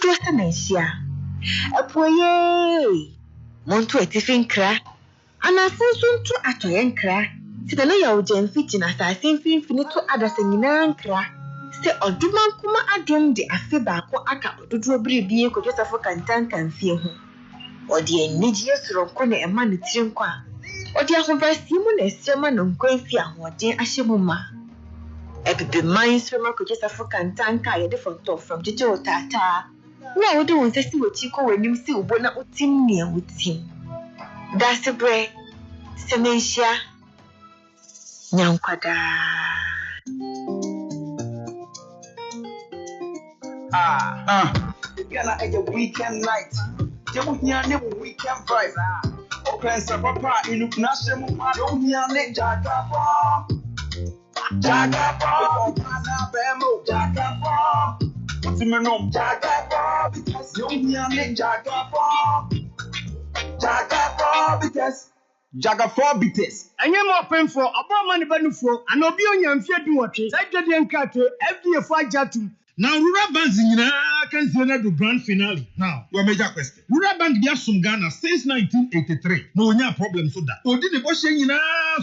to Stanesia. A poye Monto a tiffin cra, and I saw soon to Atoyan cra. Sit a lawyer Jen fitting as I think finito addressing in ankra. Say, or do man kuma adum de afibako aka to draw bribie could just for cantan can feel him. Or the neediest roncone a man trinkwa. Or the Ahoba Simon a sermon on Quenfia, or dear Ashimuma. Epi minds from a could just for cantan kai a different talk from Jojo Tata. Now, do want to see what you call when you see one out team near with him. That's a break. Semesia Nyankwada. Gonna a weekend night. You would near weekend vibe. Open some papa in National Madonia Jagaba. Jagaba, Bamo, Jagaba. What's in my name? Jagaba, because you near Jagaba. Jagaba, because Jagaba bites. I am open for a bomb and benefit, and Obion Fiat watches. I get the encounter every 5 jatu. Now, Rural Bands in can say the grand finale. Now, your major question. Rural Bank Biasum Ghana since 1983. No problem so that. Odi the Bosch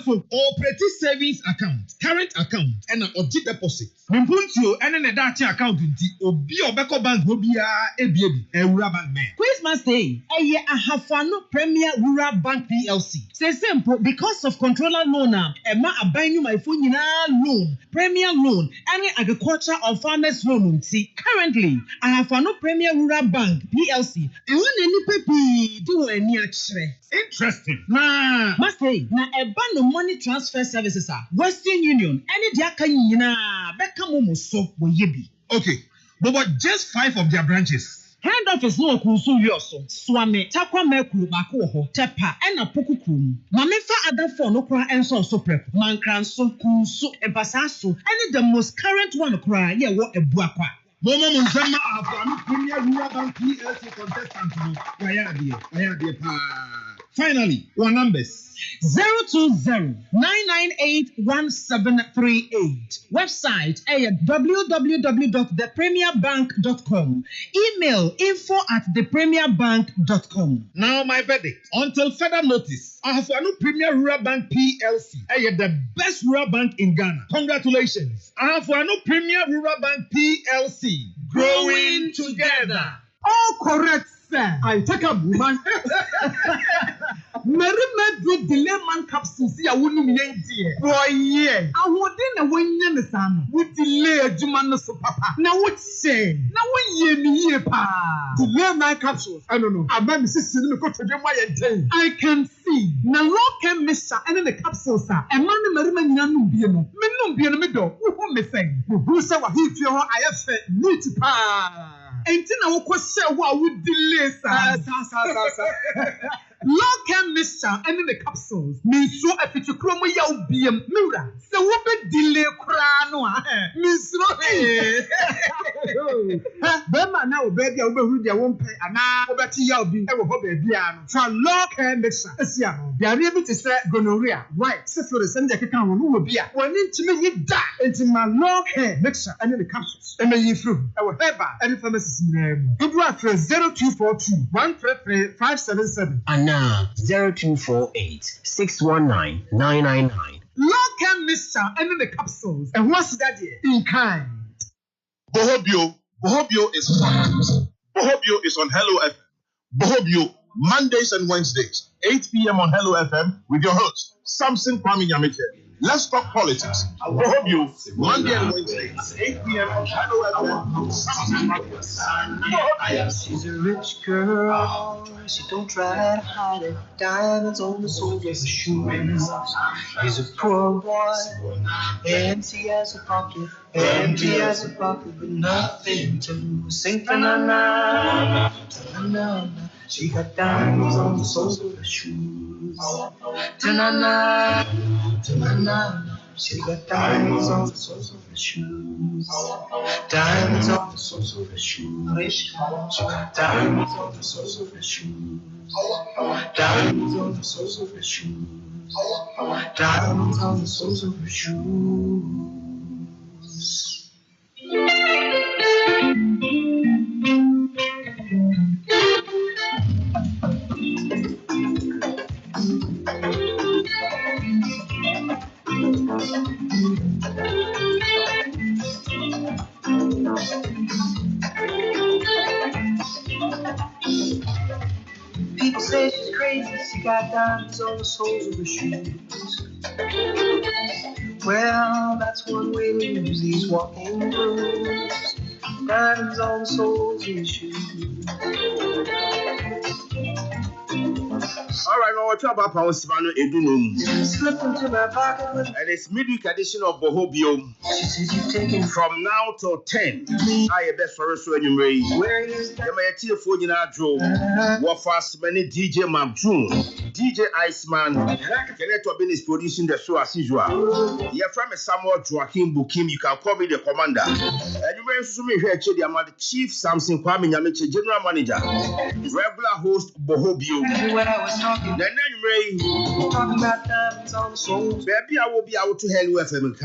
so operating savings account, current account, and an object deposit. Mimpuntio and an Adachi account in Obi Obeko Bank will be a baby, a Rural Bank man. Christmas Day, a year I have found Premier Rural Bank PLC. Say simple because of controller loan, and ma abiding my phone loan, Premier loan, any agriculture or farmers loan. See, currently, I have found Premier Rural Bank PLC. And when any pepe do any actually. Interesting. Nah, must say, na a band of money transfer services are Western Union, any Jackana, Beckham so will ye be. Okay, but just 5 of their branches. Head office no kunsu yoso, Swame, Takwa Meku, Makoho, Tepa, and a Pokukum. Mamefa other phone okra and so prep, Mankran so kunsu, and Pasasu, and the most current one cry, yeah, what a buakwa. Mama Munzama are Premier Rural Bank PLC contestant. Why are they? Finally, one numbers 020-998-1738. Website www.thepremierbank.com. Email info@thepremierbank.com. Now my verdict. Until further notice, I have a new Premier Rural Bank PLC. The best rural bank in Ghana. Congratulations. I have a new Premier Rural Bank PLC. Growing together. All correct, sir. I take a woman. Mary Madrid delay man capsules. I wouldn't mean dear. Boy, yeah. I wouldn't win the son. Would delay a Juman so papa. Now what say? Now when ye pa. Delay my capsules. I don't know. I'm Mrs. Go to the way I can see. Now look at Mr. and the capsules are. And man, Mariman Yanubiano. Men be in the middle. Who may say? Who said what he feel I have said? Need to pa. And then I will question what would delay, sir. Local mixture and in the capsules means so if it's a chroma yell be a mirror. So what be delay crano? Miss Bema now, baby, I will read your own pay and now over to your be a hobby piano. So local mixture. They are able to say gonorrhea. Right, syphilis and the account will be a 1 inch me die into my local mixture and in the capsules. And may through our ever and pharmacy name. Good work for 0242 133 577. And now 0248-619-999. Local mixture and in the capsules. And what's that here? In kind. Bohobio is fun. Bohobio is on Hello FM. Bohobio, Mondays and Wednesdays, 8 p.m. on Hello FM with your host, Samson Kwame Nyamiche. Let's talk politics. Bohobio, Monday and Wednesday, 8 p.m. on Hello FM. She's a rich girl. She don't try to hide it. Diamonds on the soles of her shoes. He's a poor boy, empty as a pocket, with nothing to lose. Sing ta-na-na, ta-na-na. She got diamonds on the soles of her shoes. Ta-na-na, ta-na-na. She got diamonds on the soles of her shoes. Diamonds on the soles of her shoes. She got diamonds on the soles of her shoes. Diamonds on the soles of her shoes. Diamonds on the soles of her shoes. say she's crazy, she got diamonds on the soles of her shoes. Well, that's one way to lose these walking blues. Diamonds on the soles of your shoes. All right, now what's about Power Savannah Edunum? Slipped into my pocket with And it's midweek edition of Bohobio. she said you've taken From now till 10. I best for us when you may. where is that? You may tear for you now, Joe. What fast many DJ Mabjun, DJ Iceman, Kenneth Obin is producing the show as usual. You're from a Samuel Joaquin Bukim, you can call me the commander. And you may also me here, the Chief Samson Kwame Nyamiche, General Manager, regular host Bohobio. When I was talking Then you may. talking about diamonds on the soles. Baby, I will be out to hell with him.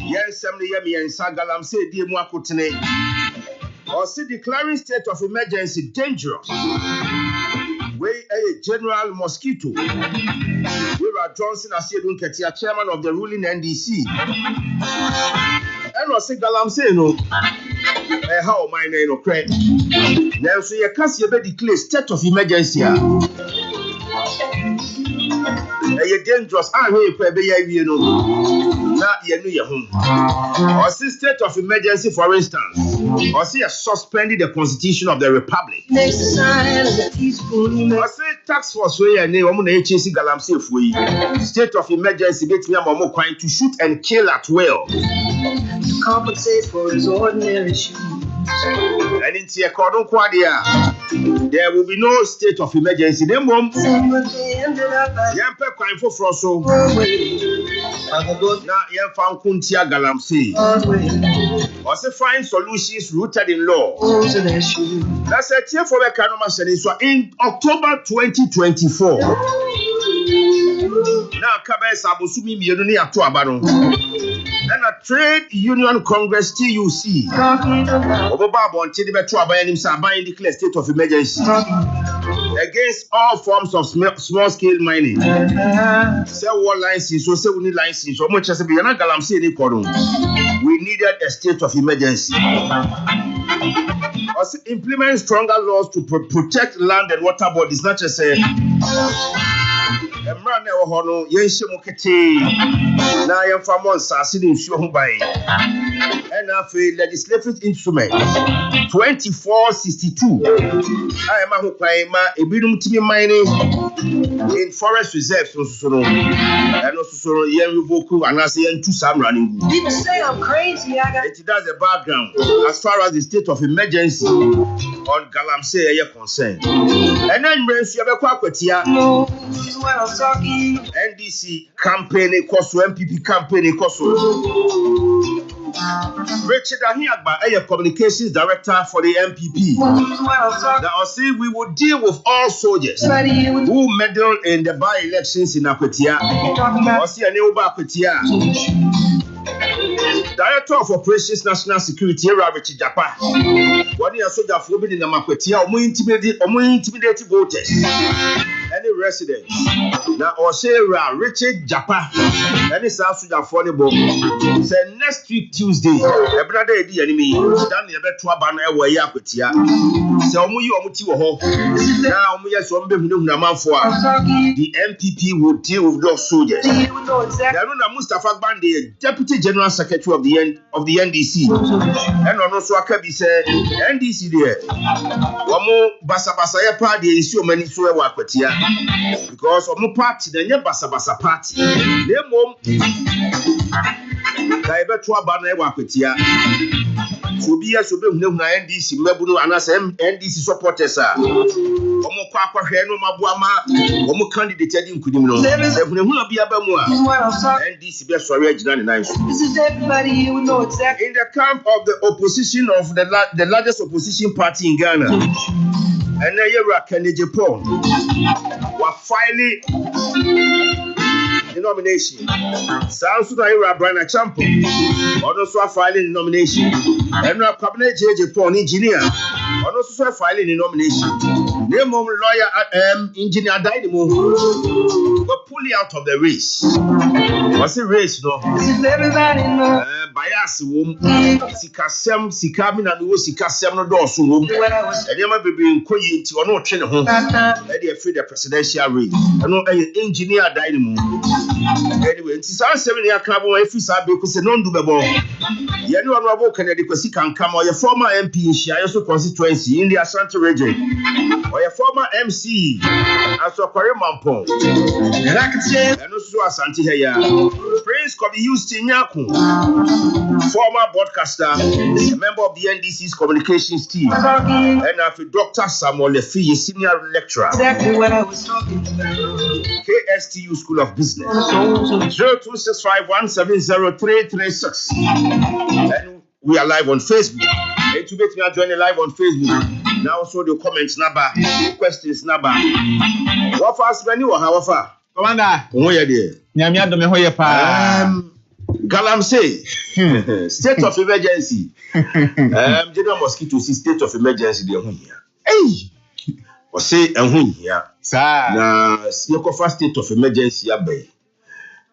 Yes, somebody yemi and Sagalam say, dear Mwakutene. Or say declaring state of emergency dangerous. Way a general mosquito. Where Johnson Asiedun Ketia, chairman of the ruling NDC. And I say Galam say no. How my name no credit. Now so you can't see a declare state of emergency. You dangerous. I hear you know. Now you know your home. Or see state of emergency, for instance. Or see a suspended the Constitution of the Republic. Next to sign of a teaspoon. Or say tax force where your name, I'm going to Galamsey for you. State of emergency makes me a more trying to shoot and kill at will. To compensate for his ordinary shoes. And in Tia Cordon Quadia, there will be no state of emergency. Then, mom, But they ended up at Yampa crime for Frosso. Broadway. Now, Yam Kuntia Galamsey. Broadway. Or say find solutions rooted in law. Holes in their shoes. That's a tear for the Kanoma Seniswa in October 2024. Now, Kabes Abusumi Mioni Atu Abano. And a trade union congress TUC. Talking about Obaba on Tidibetu Abayanim Sabayan declare state of emergency against all forms of small scale mining. Say what license, so say we need license. So much as a Biana Galam say any cordon. We needed a state of emergency. Also implement stronger laws to protect land and water bodies, not just say Emrane Ohono, Yenshimokete, Nayam Famon Sassin Shohumbai, and a legislative instrument 2462. I am a Hukaima, a bidum to be mining in forest reserves, and also Yen Boku and Asian to some running. people say I'm crazy. I got It does a background as far as the state of emergency on Galamsey are concerned. And then Brace Yabakwatia. no what I'm talking. NDC campaign koso MPP campaign koso. Richard Ahiagba, communications director for the MPP. What I'm talking. Now I say we will deal with all soldiers Somebody here with who meddle in the by-elections in Akwetia. talking about I see a new Akwetia. Director of Operations National Security, Richard Japa. One year soldier for being in the Makwetia, intimidate voters. Any resident. Now, Osera Richard Japa, any South Sudan for the book. Say next week Tuesday, a brother the enemy, down the other 2 banner where Yakwetia. So, Omuti Woho. Now, we are some Naman for the MPP will deal with those soldiers. you would know exactly. Yaruna Mustafa Bande, Deputy General Secretary of the NDC, and also Akabi said NDC there. Wamo Basabasaya party is so many so Wakwetia because of no party, the new Basabasa party. They mom Kaibetua Bana Wakwetia. To be as you know, NDC, Mabuno, and as NDC supporters are. Omo Papa Heno Mabuama, Omo candidate in Kudimo. There will be a Bamua. What I'm talking. NDC best for original nice. This is everybody here would know exactly. In the camp of the opposition of the largest opposition party in Ghana, and Nayera Kennedy Japan were filing the nomination. South Sudan Brana Champo also filing the nomination. And now Cabinet Japan engineer also filing the nomination. Name of lawyer engineer Dynamo were pulling out of the race. What's the race, no? This is everybody know. bias wom sikasem sikami na no sikasem no do so wom enema bebe nkoyi nti ono twe ne ho e dey free the presidential race eno engineer dynamo anyway nti sa asem ne aka bo e free sa be ko se no ndu bebo ye ne ono abo Kennedy kwasi kankam o ye former MP Shia Yeso constituency in the Ashanti region or ye former MC aso kware mampon eno so Asante here Prince Kobe Houston Nyako, former broadcaster, a member of the NDC's communications team, and after Dr. Samuel Lefi, senior lecturer, exactly what I was talking about. KSTU School of Business, 0265170336, and we are live on Facebook. And to make me join live on Facebook. Now also the comments number, questions number. What fast many or how far? Commander, oh yeah, dear. Nyamia do me hoye pa. Galamsey, state of emergency. General Mosquito see state of emergency there here. Hey, or say here. Sir. Na Snekofa state of emergency abe.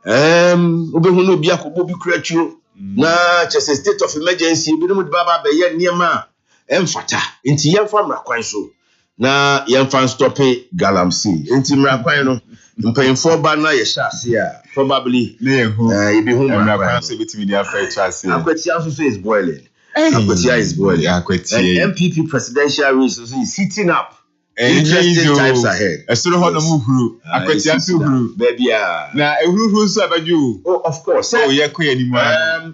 Obehu no bia ko bobi kratio. Na chese state of emergency bi no mu baba be ye niema emfata. Nti yemfa mrakwan so. Na yemfa stop Galamsey. Nti mrakwan no mpayinfo ba na ye shase a probably ibi hu mrakwan so betimi dia fa chase. Akwatia so is boiling. Akwatia is boiling. Akwatia. MPP presidential race is sitting up. Interesting times ahead. Esoro ho no mu huru. Akwatia so huru. Baby na ehuru so abaju. Oh, of course. Oh, ye ko ani mu.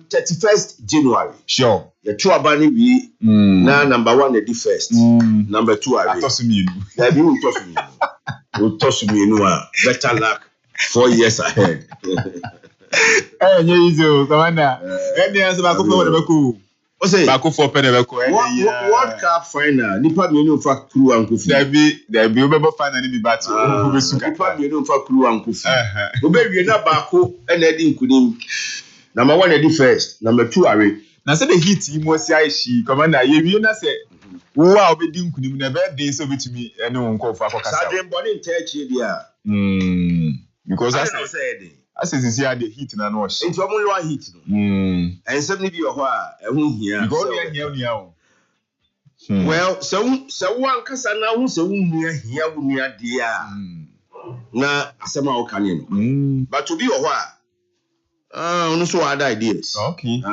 31st January. Sure. The two abani we na number 1 the first. Number 2 are. Atosuminu. That be utosuminu. Utosuminu better luck 4 years ahead. Eh, nyezo, Commander. Eni asa ba ko pe wona beku. O say ba ko for pe na beku. World Cup final. Nipa me no fa kru ankofu. There be obebo final ni bi battle. Ko be suka. Nipa me no fa kru ankofu. Obe wie na ba ko na di nkunim. Number 1 the first. Number 2 are. Na say the hit yi mo si aishi. Commander, ye wie na say wo a obedi nkunim na be dey so betumi ene won ko fa kokasa. Sadem body ntachi dia. Because I said this year the heat na no shit. Into omo heat no. And some ni bi ho a ehun hia. Because we hia nia o. Well, so one kasa na hu se wu hia wu nia dia. Na asema o kan no. But to be ho a no so other ideas. Okay.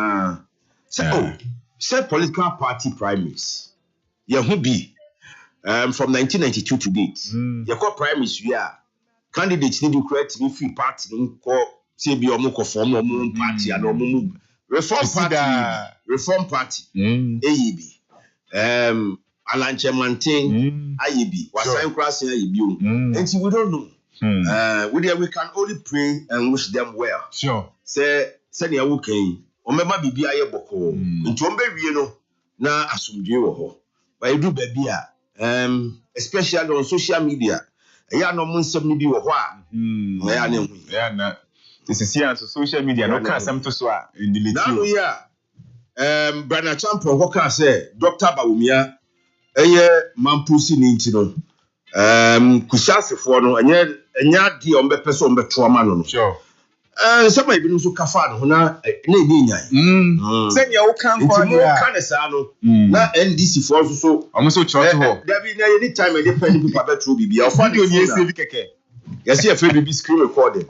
Say political party primaries. Yeah, who be from 1992 to date. You call primaries we are candidates need to create free party nko say be omo ko form omo party and omo reform party AEB Alanche Mantin AEB wasan crossing AEB and we don't know we can only pray and wish them well. Sure. Say they are okay omeba bibia ye boko nti ombe wie no na asumdwe wo ho but you do baby especially on social media ya no mun sem ni bi wo ho a ya na hu ya na this is here on social media no can some to so a delete na no ya Brana Champion ho ka say Dr. Bawumia eye mampusi ni nti no kusiasefo no enya di ombe pese ombe toama no. Sure. Somebody been so kafa no na ebi nyai senya wo kan kwa ya kan sa no na NDC for so so church ho there be any time dey pen people better bibia of video ni ese bi keke yes here free baby screen recording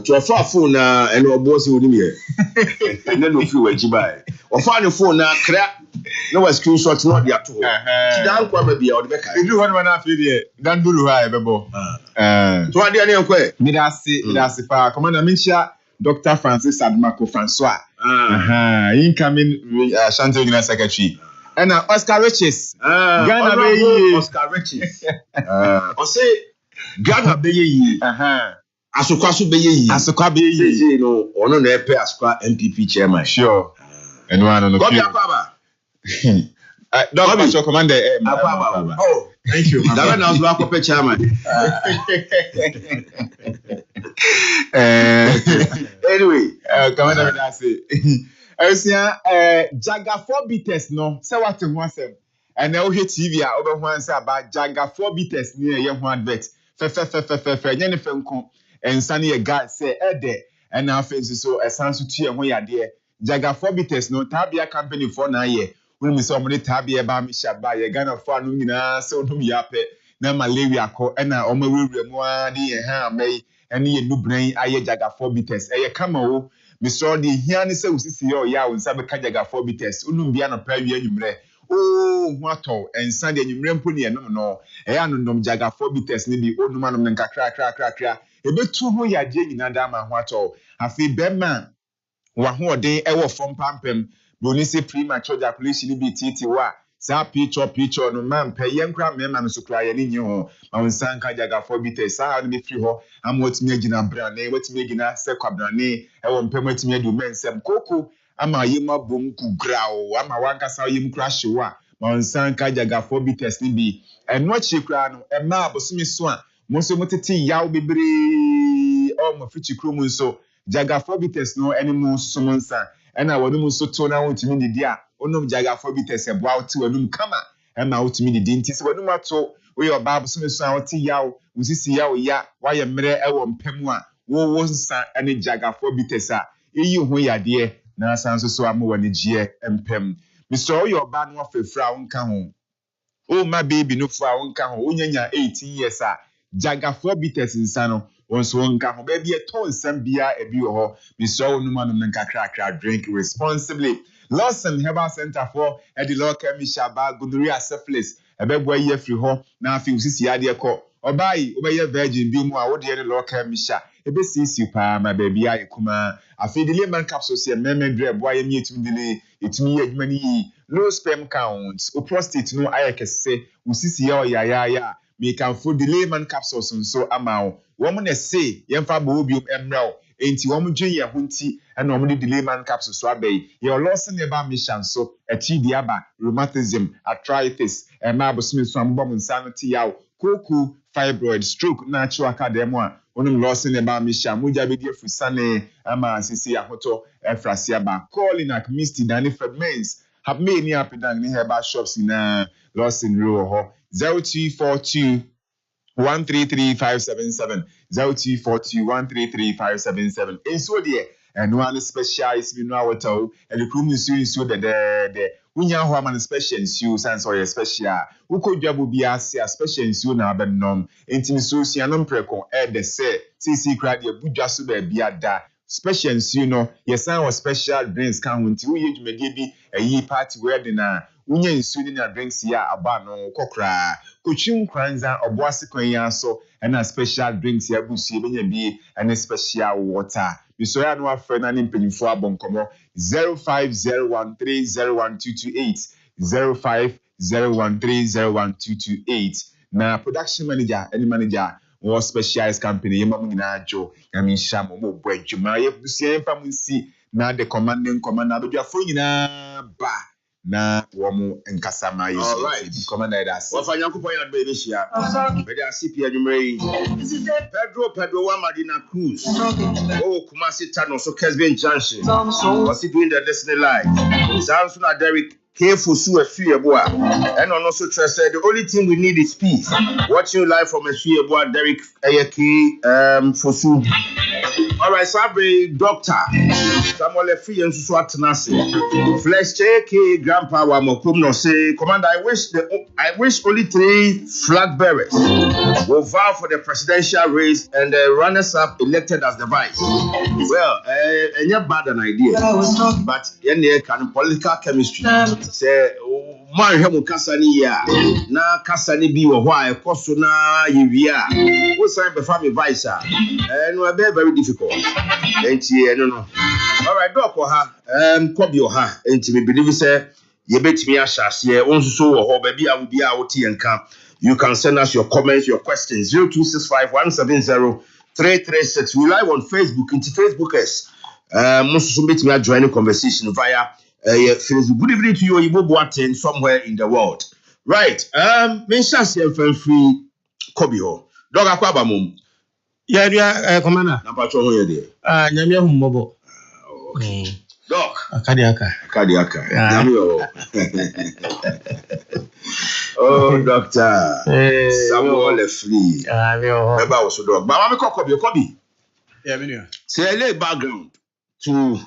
to fa phone na ene obo se oni me na no fi waji bai o fa ne phone na kra na wa screenshot no dia to dan kwa ma bia o de be kai edu ho na afi de dan dulu ha e bebo to ade ne nkwe mi da se pa Commander Mincha Dr. Francis Admako Francois incoming Ashanti Regional Secretary and Oscar Riches Ghana be Oscar Riches o say Ghana be yi asokwa so be yi asokwa be yi say no ono na epe asokwa MPP chairman sure eno ano no Bohobio Akpaba Dr. Commander Akpaba oh thank you that na oslo akwa chairman anyway Commander that's it Esia Jaga 4 beaters no say what ho asem and now here TV a obe ho answer about Jaga 4 beaters near ye ho advert fe nya ne fe nko ensa ne ye guy say ede and now face so esan so tie ho yade Jagaphobites no tabia company for na ye. When we saw money tabia ba mi shaba ye Ghana for no nyina so no yape na malaria ko na o ma wewre mu ade ye ha mai ene ye nubran aye Jagaphobites eye kama o Mr. Di hia ne se usisi yo ya unsa be ka Jagaphobites unum bia no pra wi anwumre oh wato ensa de anwumre mpo ne enum no eya no ndom Jagaphobites ne bi onum anom nkakra ebetu ho yade nyina da ma ho ato afi bema wa ho den ewo fom pampem broni se premature ejaculation bi titi wa sa picture no man pe yenkra mema no sukra ye ni ho ma wonsan ka Jagaphobites sa no be free ho amotimi agina brane watimi agina se kwabrane ewo mpem atimi adu mensem koko ama yema bom kugrao ama wankasa yem kra hyewa ma wonsan ka Jagaphobites ni bi eno chikra no ema abosumi so a mo so moteti yaw bebre o mo fichi kromu so Jagaphobites no animal sumonsa ena wonum so to na wotimi didi a onom Jagaphobites eboa oti wonum kama ema wotimi didi nti se wonum ato we your bab so so a oti yaw usisi yaw ya waye mre ewo mpemu a wo nsa ene Jagaphobites a eyi ho yade na sanso so am woni gie empem Mr. your bad no afefra wonka ho o ma baby no fa wonka ho onyanya 18 years a Jagaphobites insano once one can baby a ton sambia a bio be so numan and kakra drink responsibly. Lawson Herbal Center for Ediloka Mishaba Gunuria Syphilis a bebwa ye free ho now feels this yadia co or buy obey virgin bimo would the local Misha a bit see pa my baby I kuma a feed the lemon capsules here meme dreb why me to delay it me many low sperm counts or prostate no I can say usisi ya me can food the lemon capsules and so amount. Woman say, Yemfa Bohobio Emerald, ain't you woman Jay Hunti, and normally the layman capsules swabby. Your loss in the mission so a TDABA, rheumatism, arthritis, and marble smith from bomb insanity out, cuckoo, fibroid, stroke, natural academia, one loss in the mission, Mujabi Fusane, Ama Sisi Ahoto, Efrasiaba, calling at Misty Danny Fredmans, have made me up in the herbal shops in Lost in Row 0242 133577 0242133577 enso de eno an special is bi no awoto and the crew so de unya ho am special nsu sans or special ukodwabo bi ase special nsu na abennom enti so sia no mpreko e de se cc crowd e budwa so ba bi ada special nsu no yesan was special drinks kan wonti uye dwumade bi ayi party wedding na unya nsu ni na drinks ya aba no kokra Kuchim Kranza or Boasikwan so and a special drinks ya busi benya bi and special water. You saw ya no friend and impeding for bonkomo 0501301228 0501301228. Na production manager any manager or specialized company yemamina jo yami shamo mo bwejuma ye busi emfa munsi na the commanding commander do ya nyina ba na womu enkasama yesu. All right. Commander das. Wa fa nyankopon ya be be hia. Be da CP adwumre. Pedro wa Madina Cruz. Oh Kumasi Tano so Kesben Junction. Was he doing the Destiny Live? Samson Derek careful so a few boy. And also trust the only thing we need is peace. Watching live from a few boy Derek Ayaki Fosu. All right, Sabre doctor. Samuel free and so atenase. Flesh check grandpa wa mokum no say commander I wish only 3 flag bearers will vow for the presidential race and the runners up elected as the vice. Well, not bad an idea. But any kind of political chemistry. Say man hemu kasani ya na kasani bi wo hwa e koso na yewia wo sign be family vice no be very difficult enti no all right doc ha Bohobio ha enti me believe say ye betimi ahase onso so wo ho ba bia wo bia wo tie nka you can send us your comments your questions 0265170336 we live on Facebook into Facebookers most so betimi join the conversation via Facebook. Good evening to you, Ibo Boaten, somewhere in the world. Right. Menshas free Bohobio. Dog akwaba mum. Yeah, commander. Na patro ho ye de. Nyame humbobo. Okay. Dog. Akadiaka. Nyame o. Oh, doctor. Samuel free. Remember also dog. But me Bohobio. Yeah, me know. Say a background to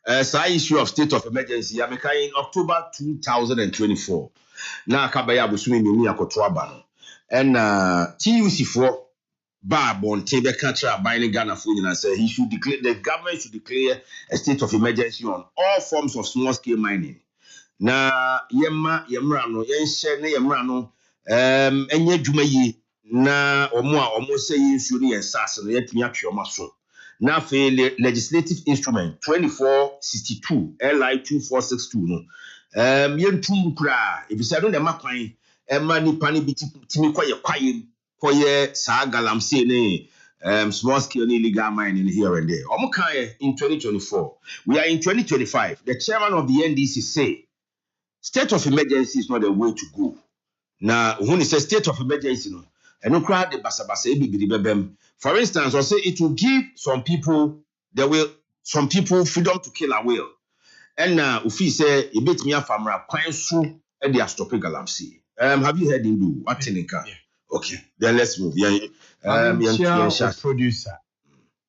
issue of state of emergency, I'm in October 2024. Now, Kabaya was swimming in Yakotuaba. And TUC for Bob on Tebe Katra buying Ghana food and say he should declare the government should declare a state of emergency on all forms of small scale mining. Na yemrano yemrano enye dwumayi na omo say yinsu ne yensase no yetimi atwe omo so na fe legislative instrument 2462 LI 2462 no yentum kura ebisa no dem akwan ema nipa ne bitimi kwaye sa galamse ne small scale illegal mining here and there. Omo kan in 2024. We are in 2025. The chairman of the NDC say state of emergency is not the way to go. Now, when it says state of emergency, no, and no crowd the basabasa bebem. For instance, I say it will give some people freedom to kill a will. And now, if he say a bit me a famra, quite soon, and they are stopping galamsey. Have you heard him do what in yeah. Okay, then let's move. Producer.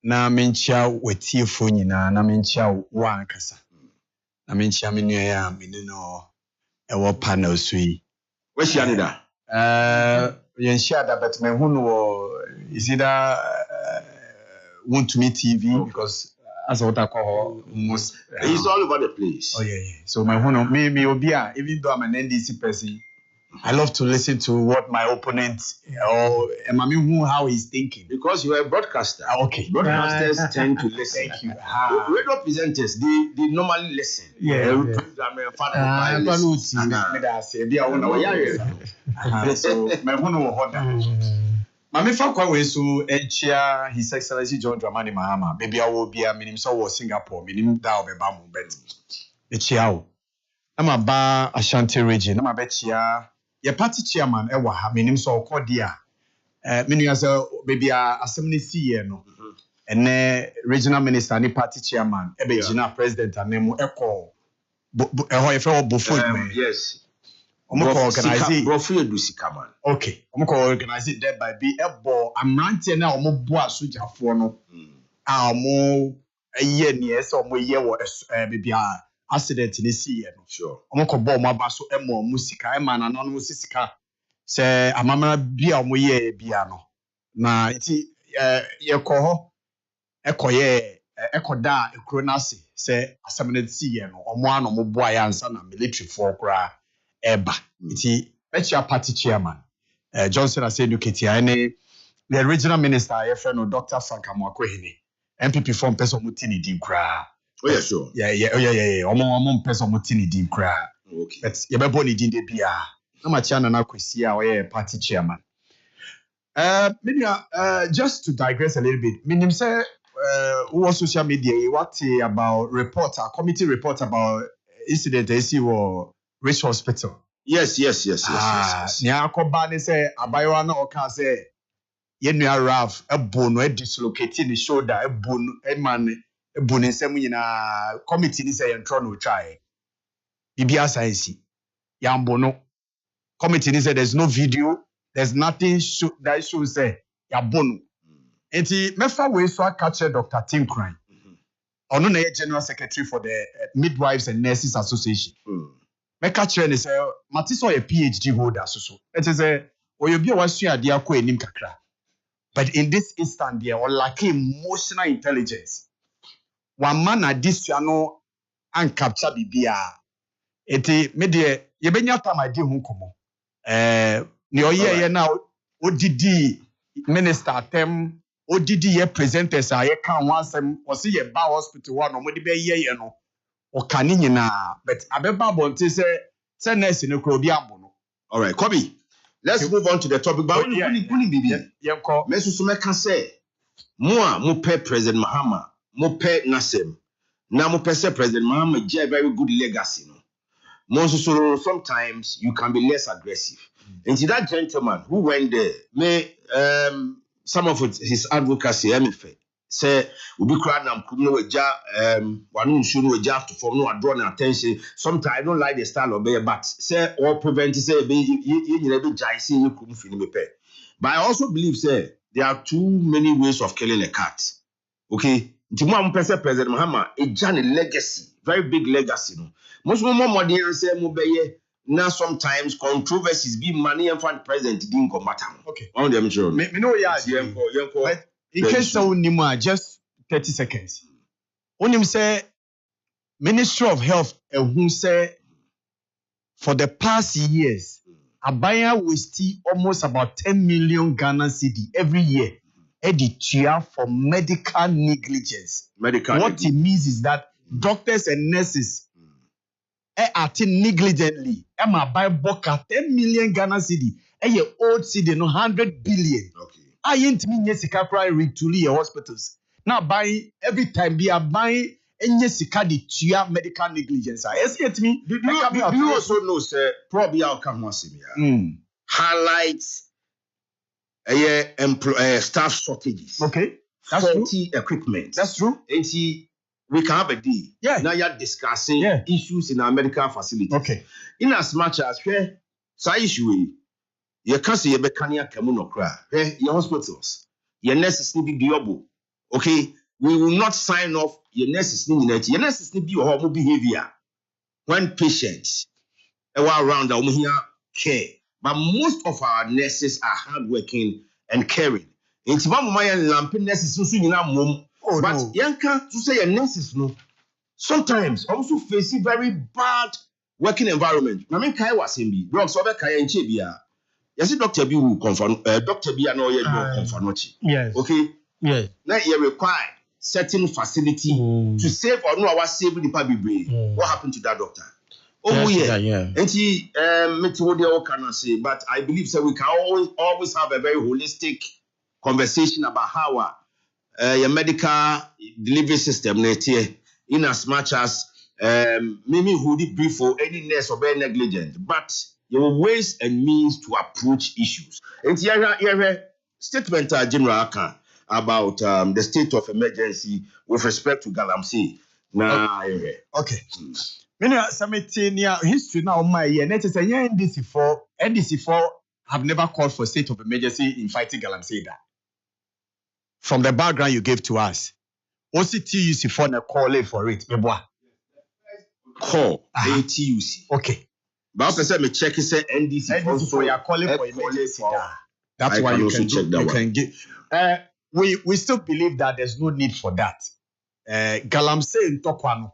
Na mencha wetie fo nyina na mencha wa ankasa. Na mencha me nua ya me no ewo panel so yi. Where she anida? Yen share that but me hu no is either want to meet TV because as what I call most he's all over the place. Oh yeah. So my hu no me obia even though I'm an NDC person I love to listen to what my opponent or how he's thinking. Because you are a broadcaster. Okay. Broadcasters tend to listen. Thank you. Radio presenters, they normally listen. So my one Mami Fakwa we so enchia His Excellency John Dramani Mahama. Baby I will be a minim so Singapore, minim da obeba mo bet. Echiao. I'm a bar Ashanti region. I'm a betcha. Your party chairman, Ewa, minim so cordia. Meaning as a baby, a 70 no. And regional minister, any party chairman, regional president, and name Echo. Yes. Okay. I'm organize it there by be a ball. I'm ranting now, Moboa Suja for no. More a year near some way, maybe accident in the sea. Sure. Omoko bo mabaso emo musika ema na nanu musika se amamara bia omoye bia no na iti ye ko ho ekoye ekoda ekro na se se asamene si ye no omo ano mo boa ya ansa na military for kra eba iti echa party chairman Johnson as educate any the regional minister ye friend no Dr. Frank Amwakwehini MPP form person mutini din kra. Oh yeah, sure. Yeah. Omo person mutini din kra. Okay. But you be born in the bia. Na ma chia na kwesi a we party chairman. Just to digress a little bit. Minim say who social media what about committee report about incident they see wo Rich Hospital. Yes. Nya akoba ne say abayewa na o ka say yenua Ralph ebono e dislocate the shoulder ebono e man ebono nsem nyina committee ni say yentro no try bibia science yambono committee ni say there's no video there's nothing that shows say yabono enti mefa we so catch Dr. Tim Crane ono na general secretary for the Midwives and Nurses Association me catch ni say matiso a PhD holder so it is a oyobi a wasu ade akọ enim kakra. But in this instant, they are lacking emotional intelligence. One man at this channel and capture Bibia. Eti media yebenya time I do hunkomo. Ni oye now ODD minister tem ODD ye presenters a ye kan wansem o se ye ba hospital one no de be ye no. O kan nyina but abeba bonte say nurse no kro bi ambo no. All right, Kobe. Let's move on to the topic. But when Mesusume can say, Mua Mupe President Mahama, Mupe Nasem, now Mupe say President Mahama, a very good legacy. No, sometimes you can be less aggressive. And to that gentleman who went there, some of his advocacy, say, we be crying and could know a job, one should know a job to form no drawn attention. Sometimes I don't like the style of bear, but say, or prevent, say, you never jay, you couldn't feel me pay. But I also believe, say, there are too many ways of killing a cat. Okay, nti mo am pese President Mahama a legacy, very big legacy no. Most more modern say mo beye na sometimes controversies be money and fund president didn't come matter. Okay. One them sure. Me know yeah. But in case so nima just 30 seconds. Onim say Ministry of Health who say for the past years Abaya wasted almost about 10 million Ghana cedi every year editia for medical negligence. What it means is that doctors and nurses acting negligently. Emma buy boka 10 million Ghana cedi. Ye old cedi no 100 billion. Okay. I ain't mean yes cry retuli hospitals. Now buying every time we are buying any sika di tia medical negligence. Yes, yet me. Do you also know, sir? Probably I'll come once in highlights staff shortages. Okay, that's faulty equipment. That's true. And we can have a deal. Yeah. Now you're discussing issues in our medical facilities. Okay. In as much as say issue, you can't see a mechanic kamuno cry. Your hospitals, your nurses need to be able. Okay, we will not sign off your nurses need to be your behavior when patients are around the care. But most of our nurses are hardworking and caring. In Timamaya lamping nurses but yanka to say your nurses no sometimes also facing very bad working environment. I mean, Kai was in B. Drugs over Kai and Chibia. Yes, Dr. B will confirm. Dr. B, I know you confirm. Yes. Okay. Yes. Now you require certain facility to save or no our saving the public brain. What happened to that doctor? Oh yeah. And he can say, but I believe so we can always have a very holistic conversation about how your medical delivery system in as much as maybe who did brief for any nurse or very negligent, but your ways and means to approach issues. And here statement General Akan about the state of emergency with respect to Galamsey. Okay. History now my year. NDC4 have never called for state of emergency in fighting Galamsey. From the background you gave to us, OCTUC4 na call for it. Call ATUC. Okay. But I me check say NDC for you calling for emergency. That's I why you can check that you one. can get. We still believe that there's no need for that. Galamsey in Tokwano,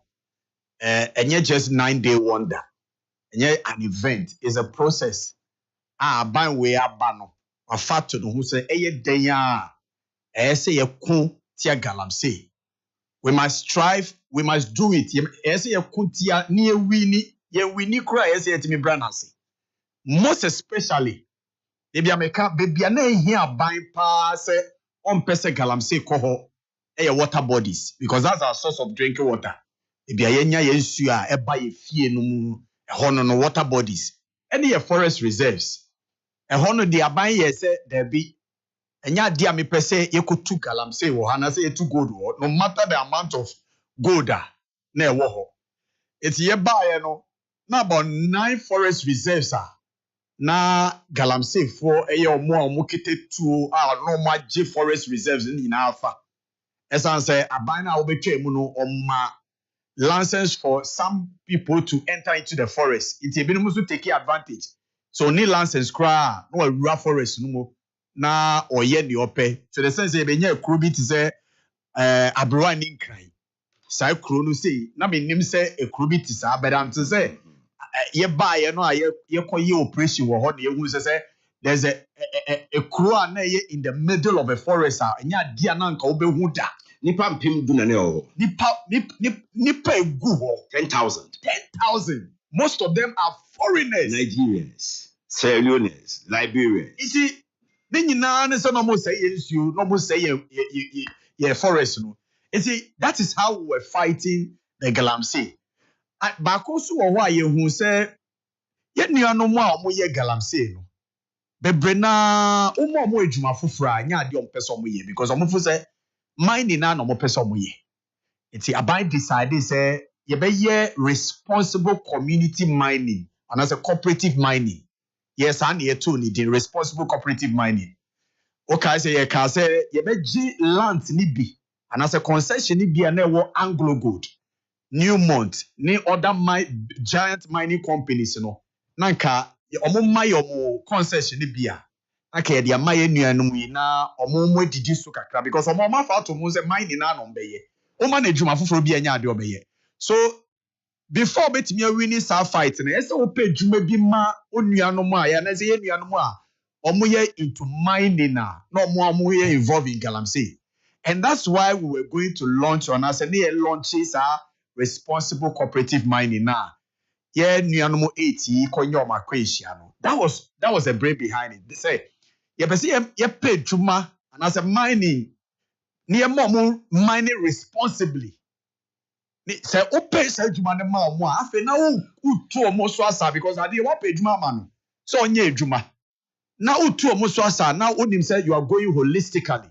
and yet just 9-day wonder, and yet an event is a process. By way abano, a fact to who say, denya, say a kun tia Galamsey. We must strive, we must do it. Say a kun tia near winnie, ye cry, say to me, Branasi. Most especially, baby, I here buying pass on Pese Galamsey coho, water bodies, because that's our source of drinking water. If you are buy a fee no water bodies, any forest reserves, a honor the abaye say there be, and ya dear me per se, you could 2 Galamsey or Hana say 2 gold, no matter the amount of gold, near Woho. It's ye buy no, now about 9 forest reserves are. Na Galamsey for a year more mukete to our normal J forest reserves in Alpha. As I say, a bina obeke muno on my license for some people to enter into the forest. It's a bit to take advantage. So ni license cry no raw forest no more na or yen the ope. So the sense be nya krubi to say abroad in cry. Sai kru no say na me nim say a krubi to say but am to say ye buy no ye call ye operation wo ho na ye hu say there's a crew na ye in the middle of a forest nya dia na nka obehu da nipa mpem du na ne ho nipa egu ho 10,000 most of them are foreigners, Nigerians, Sierra Leoneans, Liberians. Iti ne nyina ne se no mo say yensu no mo say ye forest no. Iti that is how we were fighting the Galamsey. Bakoso wo ho aye hu say ye nuanom a omo ye Galamsey no bebre na omo adwuma foforo anya ade ompese omo ye because omo fu say mining na omo pese omo ye. Iti abai decide say ye be ye responsible community mining and as a cooperative mining. Yes, and ye too need responsible cooperative mining. Okay, say ye can say ye be land ni bi And as a concession ni bia na wo Anglo Gold, Newmont, ni other giant mining companies no. Nanka omo may omo concession ni bia. Aka de amaye nuanum yi na omo mo didi so kakra because omo ma fa to mo say mining na no mbeye. O ma na adwuma foforo bia nya ade obeye. So before betimi awini sa fight na ese wo pe adwuma bi ma onuanom a ya na say nuanom a omo ye into mining na omo ye involved in galamsey. And that's why we were going to launch on us and they launches our responsible cooperative mining now. Yeah, nuanom 80 konyo makwehia no. That was the brain behind it. They say you pay juma and as a mining near mom mining responsibly. Say open say juma ne ma omo afa na utu omo so asa because I dey pay juma man. So onye juma. Na utu omo so asa now onim say you are going holistically.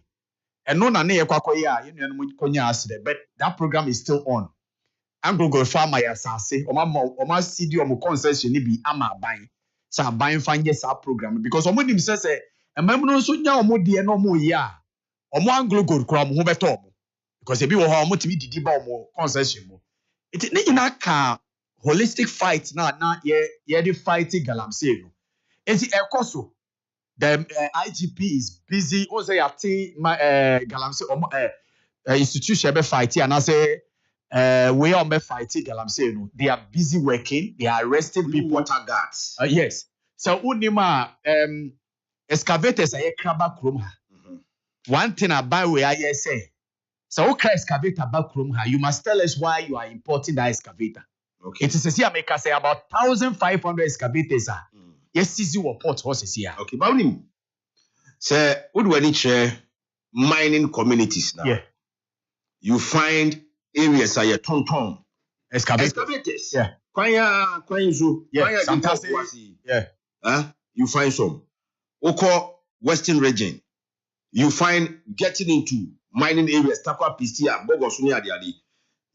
And no na ne yakwakoya you know konya aside but that program is still on. Anglo Gold farmer ya sase oma CD omo concession ni bi ama ban. Sa ban fanye sa program because omo nim say emam no so nya omo de na omo yi a omo Anglo Gold kura omo ho beto omo because ebi wo ho omo timi didi ba omo concession mo it ne ina ka holistic fight na ye the fight galamsey no enti ekoso the IGP is busy o say ati galamsey omo institution be fight and I say we on be fight galamsey no they are busy working, they are arresting people, water guards. Yes, so unima excavators are kraba krom ha. One thing about we I say, so okay excavator back krom ha, you must tell us why you are importing that excavator. Okay. It is a see make say about 1,500 excavators are. Yes, CC report horses here. Okay, but unim say would we share mining communities now? Yeah. You find areas are ton Excavators. Yeah. Kwanya zo. Yeah. Sometimes. Yeah. You find some. Oko Western region. You find getting into mining areas, Takwa Pistia, Bogosuni Adiadi.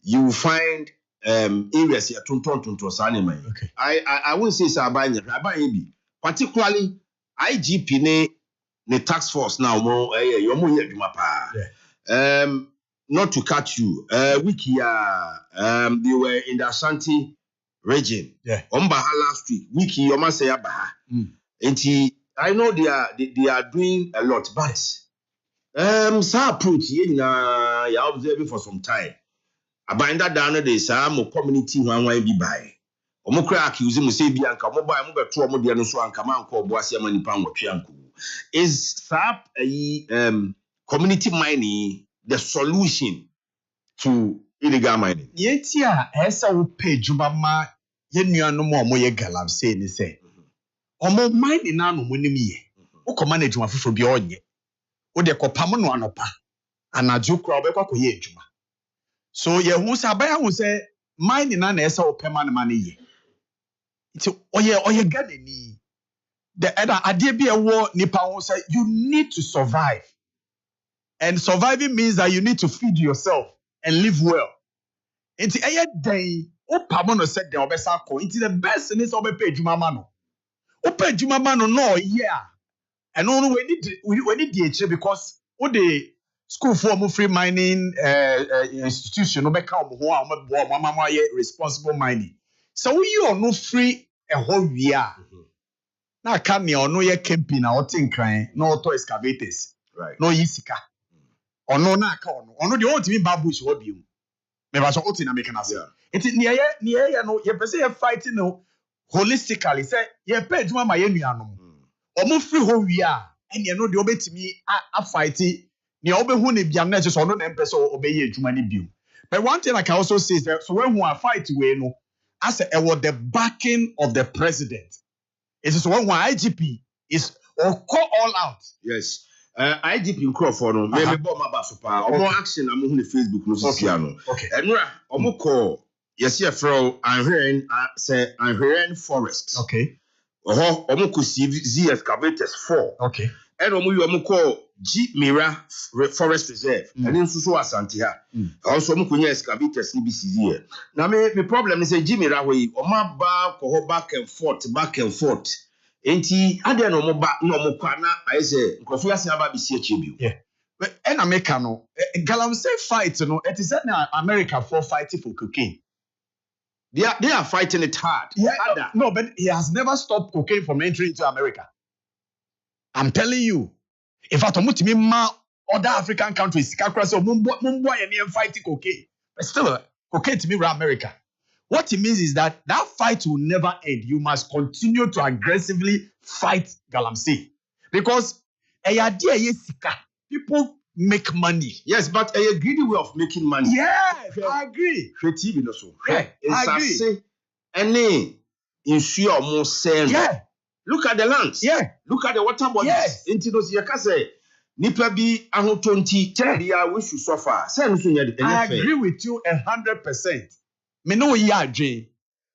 You find areas here ton sanima. Okay. I won't say Sabanya, particularly IGP ne task force now more yomo yedumapa. Yeah. Not to cut you, Wikia, they were in the Ashanti region. Yeah. Baha last week. Wiki, Yoma say Baha. And I know they are doing a lot, but sa approach you observing for some time. About that down there, some community one way be by. Omo kra accuse mu say bi anka mo buy mo beto omo de no so anka man ko boase mani pan wotwe anko. Is SAP community mining the solution to illegal mining? Yeti a esa wo page ma ye nuanom omo ye galamsey ni say. Omo mining na no monim ye. Wo ko manage ma foforo bi onye. Wo de kopam no anopa. Anadwo kra obekwa ko ye adwuma. So ye hu say abaya hu say mining na esa wo pema na ye. It's oye ganani. The other idea be a war nipa won say you need to survive. And surviving means that you need to feed yourself and live well. It's a day o pamo no said the obesa ko. It's the best in this obe pay juma no. O pay juma no yeah. And no we need the because o the school for free mining institution no be ka o ho mama responsible mining. So we are no free a whole year. Na come here no ye camping na o tin kran na auto excavators. Right. No yisika. Ono na aka ono de want me babush ho biom. Me ba so o tin na make na say. It near no ye person ye fighting no holistically say ye pay adwuma ma ye nuanom. Omo free ho wi a ene no de obetimi a fight ne obehu ne biam na so ono na mpese obeye adwuma ne biom. But one thing I can also say is that so when we are fight we no as a the backing of the president. It is when IGP is or call all out. Yes. IGP Crawford no me bo ma ba so pa omo action am hu ne Facebook no sisia no. Okay. Enura omo call yes ye fro Anhweren forest. Okay. Omo ko CZ excavators 4. Okay. And omo call G Mira Forest Reserve. And in so Asante ha. Also omo kunya excavators ni BCZ here. Na me problem is say G Mira we omo ba ko back and forth. Enti ade no mo ba no mo kwa na I say nkofo yase aba bi sie chebio. Yeah. And America no galamsey fight no it is na America for fighting for cocaine. They are fighting it hard. Yeah, no, but he has never stopped cocaine from entering into America. I'm telling you. In fact, other African countries, Mumbai fighting cocaine. But still, cocaine to me around America. What it means is that fight will never end. You must continue to aggressively fight galamsey. Because people make money. Yes, but a greedy way of making money. Yes, I agree. Creative also. Yeah, I agree. Any ensure more send. Yeah. Look at the lands. Yeah. Look at the water bodies. Yes. Into those yakase. Nipa bi aho 20 dia we should suffer. Say no so I agree with you 100%. Me no ye adwen.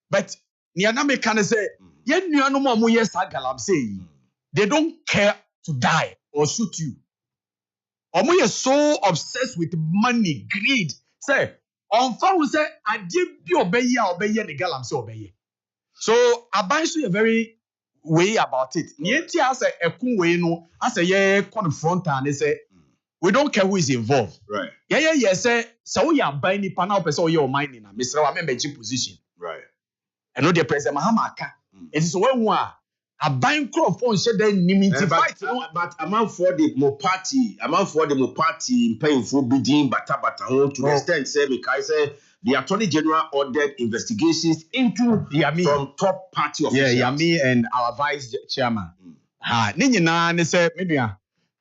But niana me can say yen nuanom a mo yes galamsey. They don't care to die or shoot you. Omo is so obsessed with money, greed. Say, on phone say, I did be obey the galamsey obey. So Aban so a very way about it. Nienti as a kun way no, as a ye confront and say, we don't care who is involved. Right. Yeah. Say, so we are buying the panel person or your mining. Mr. Wamembeji position. Right. I know the president Mahamaka. It is when one. A buying crop phone said then nimiti fight. But amount for the mo party paying for bidding bata to the extent say because say the Attorney General ordered investigations into from top party officials. Yeah, Yami and our vice chairman. Ni na ne say me nua.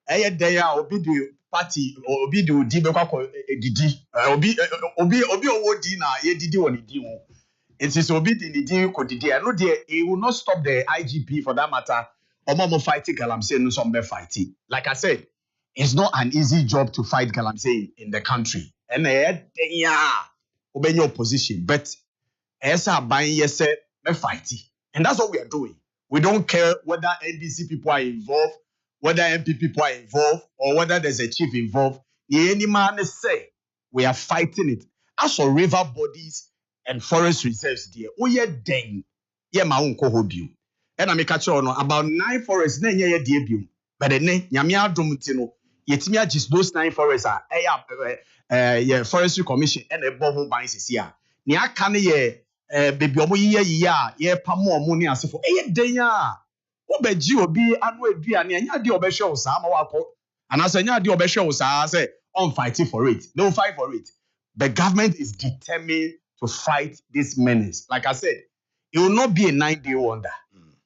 There obi do party obi do di be kwakọ didi. Obi owo di na ye didi woni di ho. It is obi di di ko didi. No there it will not stop the IGP for that matter. Omo fighting galamsey no some be fighting. Like I said, it's not an easy job to fight galamsey in the country. And obey your position, but esa buying yes be fighting. And that's what we are doing. We don't care whether NDC people are involved, whether MP people are involved, or whether there's a chief involved. Any man say we are fighting it. As for river bodies and forest reserves, dear, oh yeah, dang, yeah, my own Bohobio. And I make a sure about 9 forests, then yeah, dear, but then Yamia Domutino, Yetimia just those 9 forests are yeah, forestry commission and a boho binds here. Nia can ye baby omo ye pamo money as for denya. Obeji obi anu eduane anya de obehwe usa ma wako. And as anya de obehwe usa say on fighting for it. Don't fight for it. The government is determined to fight this menace. Like I said, it will not be a 9-day wonder.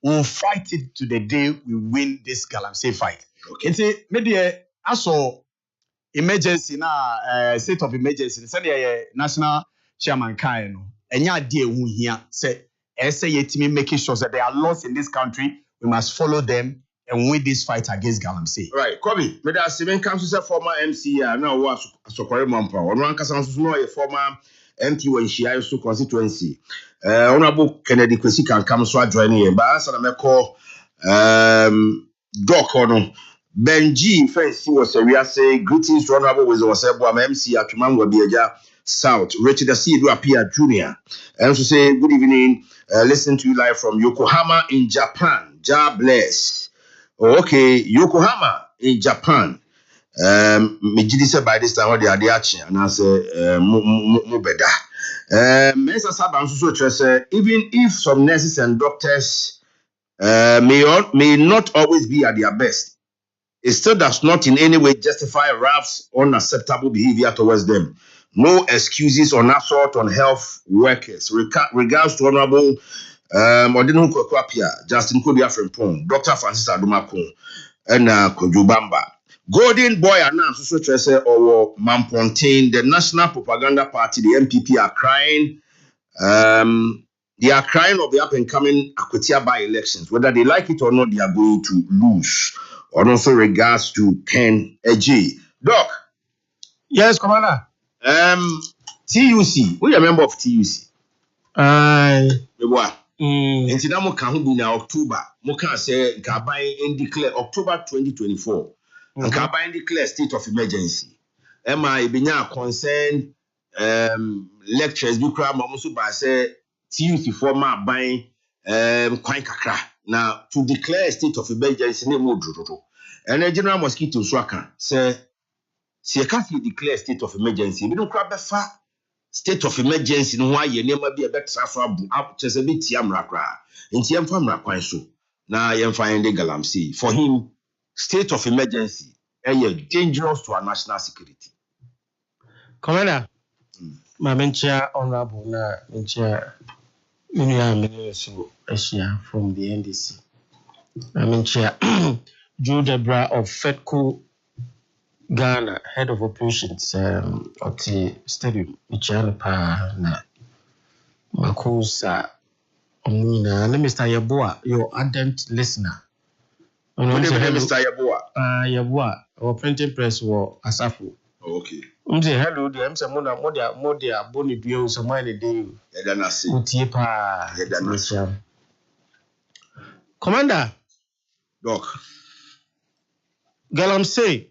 We'll fight it to the day we win this galamsey fight. Okay. Maybe as emergency na state of emergency say the national chairman kan no enya ade ehu hia say yetimi making sure that there are laws in this country, we must follow them and win this fight against galamsey. Right, Kobe, me da seven comes to former MC na wo asokore mampa ono ankasa nso no ye former MP when she so constituency. Honorable Kennedy Kwesi can come so join here ba answer na meko doc ono Benji Fancy was a real say greetings to Honorable Wizard MC Atuman Wabiaja South. Richard Asidu Apia Jr. And also say good evening. Listen to you live from Yokohama in Japan. God bless. Okay, Yokohama in Japan. Me say by this time what they are action and I say Mubeda. Mesa Saban so say even if some nurses and doctors may not always be at their best, it still does not in any way justify RAF's unacceptable behavior towards them. No excuses on assault on health workers. Regards to Honorable Odinu Kwakwapia, Justin Kodia Frimpong, Dr. Francis Adumakun, and Kojubamba. Golden Boy announced so or Mampontain, the National Propaganda Party, the MPP are crying. They are crying of the up and coming Akwatia by-elections. Whether they like it or not, they are going to lose. Or also regards to Ken Eji. Doc. Yes, Commander. TUC. Who are a member of TUC? Mm. And now mo can be now October. Mo can say Kabai and declare October 2024. And Kabai and declare state of emergency. Emma Ibinya concern lectures be crab almost by say TUC former buying quite kakra. Now, to declare a state of emergency, and a general mosquito swaka say See, a country declare state of emergency. We don't grab a far state of emergency. No, why you never be a better up to a bit yamrakra. In Tiam Famra Quanso. Now I am finding Galamsey. For him, state of emergency is dangerous to our national security. Commander, my mentor honorable na mentor Minister Asia from the NDC. My mentor Joe Debra of FEDCO Ghana, head of operations at the stadium, Michelle Pa na Makosa Omina, and Mr. Yabua, your ardent listener. Mr. Yabua. Yabua, our printing press war Asafu. Okay. Hello, the M. Samona Modia Boni Bio, so mine day. Utiepa, Commander, Doc. Galamsey.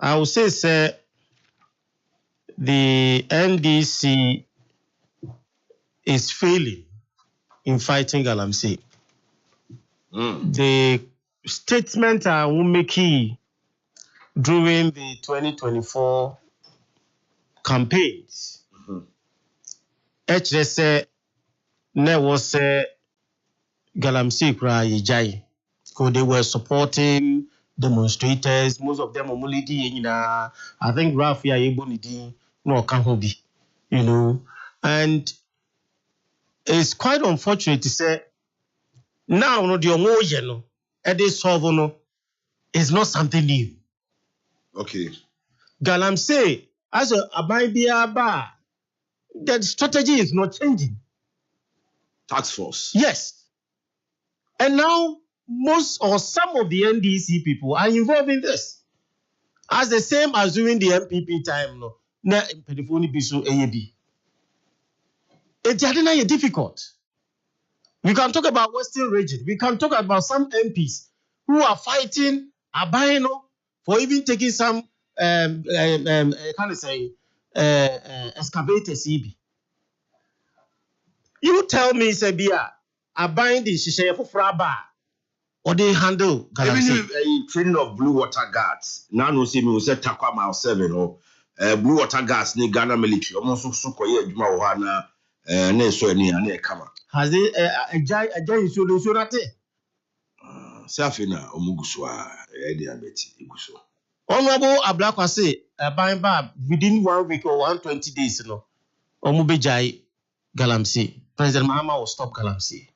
I will say, sir, the NDC is failing in fighting Galamsey. The statement I will make during the 2024 campaigns, HSA was Galamsey Kra Jai, because they were supporting demonstrators. Most of them are Mulidi, I think Rafia Ebonidi, no Kanhobi, and it's quite unfortunate to say now no the omo and they solve no is not something new. Okay. Galamsey as a Abibia bar, the strategy is not changing. Task force. Yes. And now most or some of the NDC people are involved in this. As the same as during the MPP time, no. Na impedifoni bisu AAB. It's difficult. We can talk about Western region. We can talk about some MPs who are fighting Abaino for even taking some excavators. You tell me, Sabia, Abain the Shisha for Fraba. Or they handle Galamsey. Even training of blue water guards. Now no see me we say Takwa Mile 7 or blue water guards ni Ghana military. Almost so koye juma ohana ne so ni ane kama. Has they a so rate? Safina omuguswa edi abeti iguso. Honorable Ablakwa say buying back within 1 week or 120 days no. Omubejai Galamsey. President Mahama will stop Galamsey.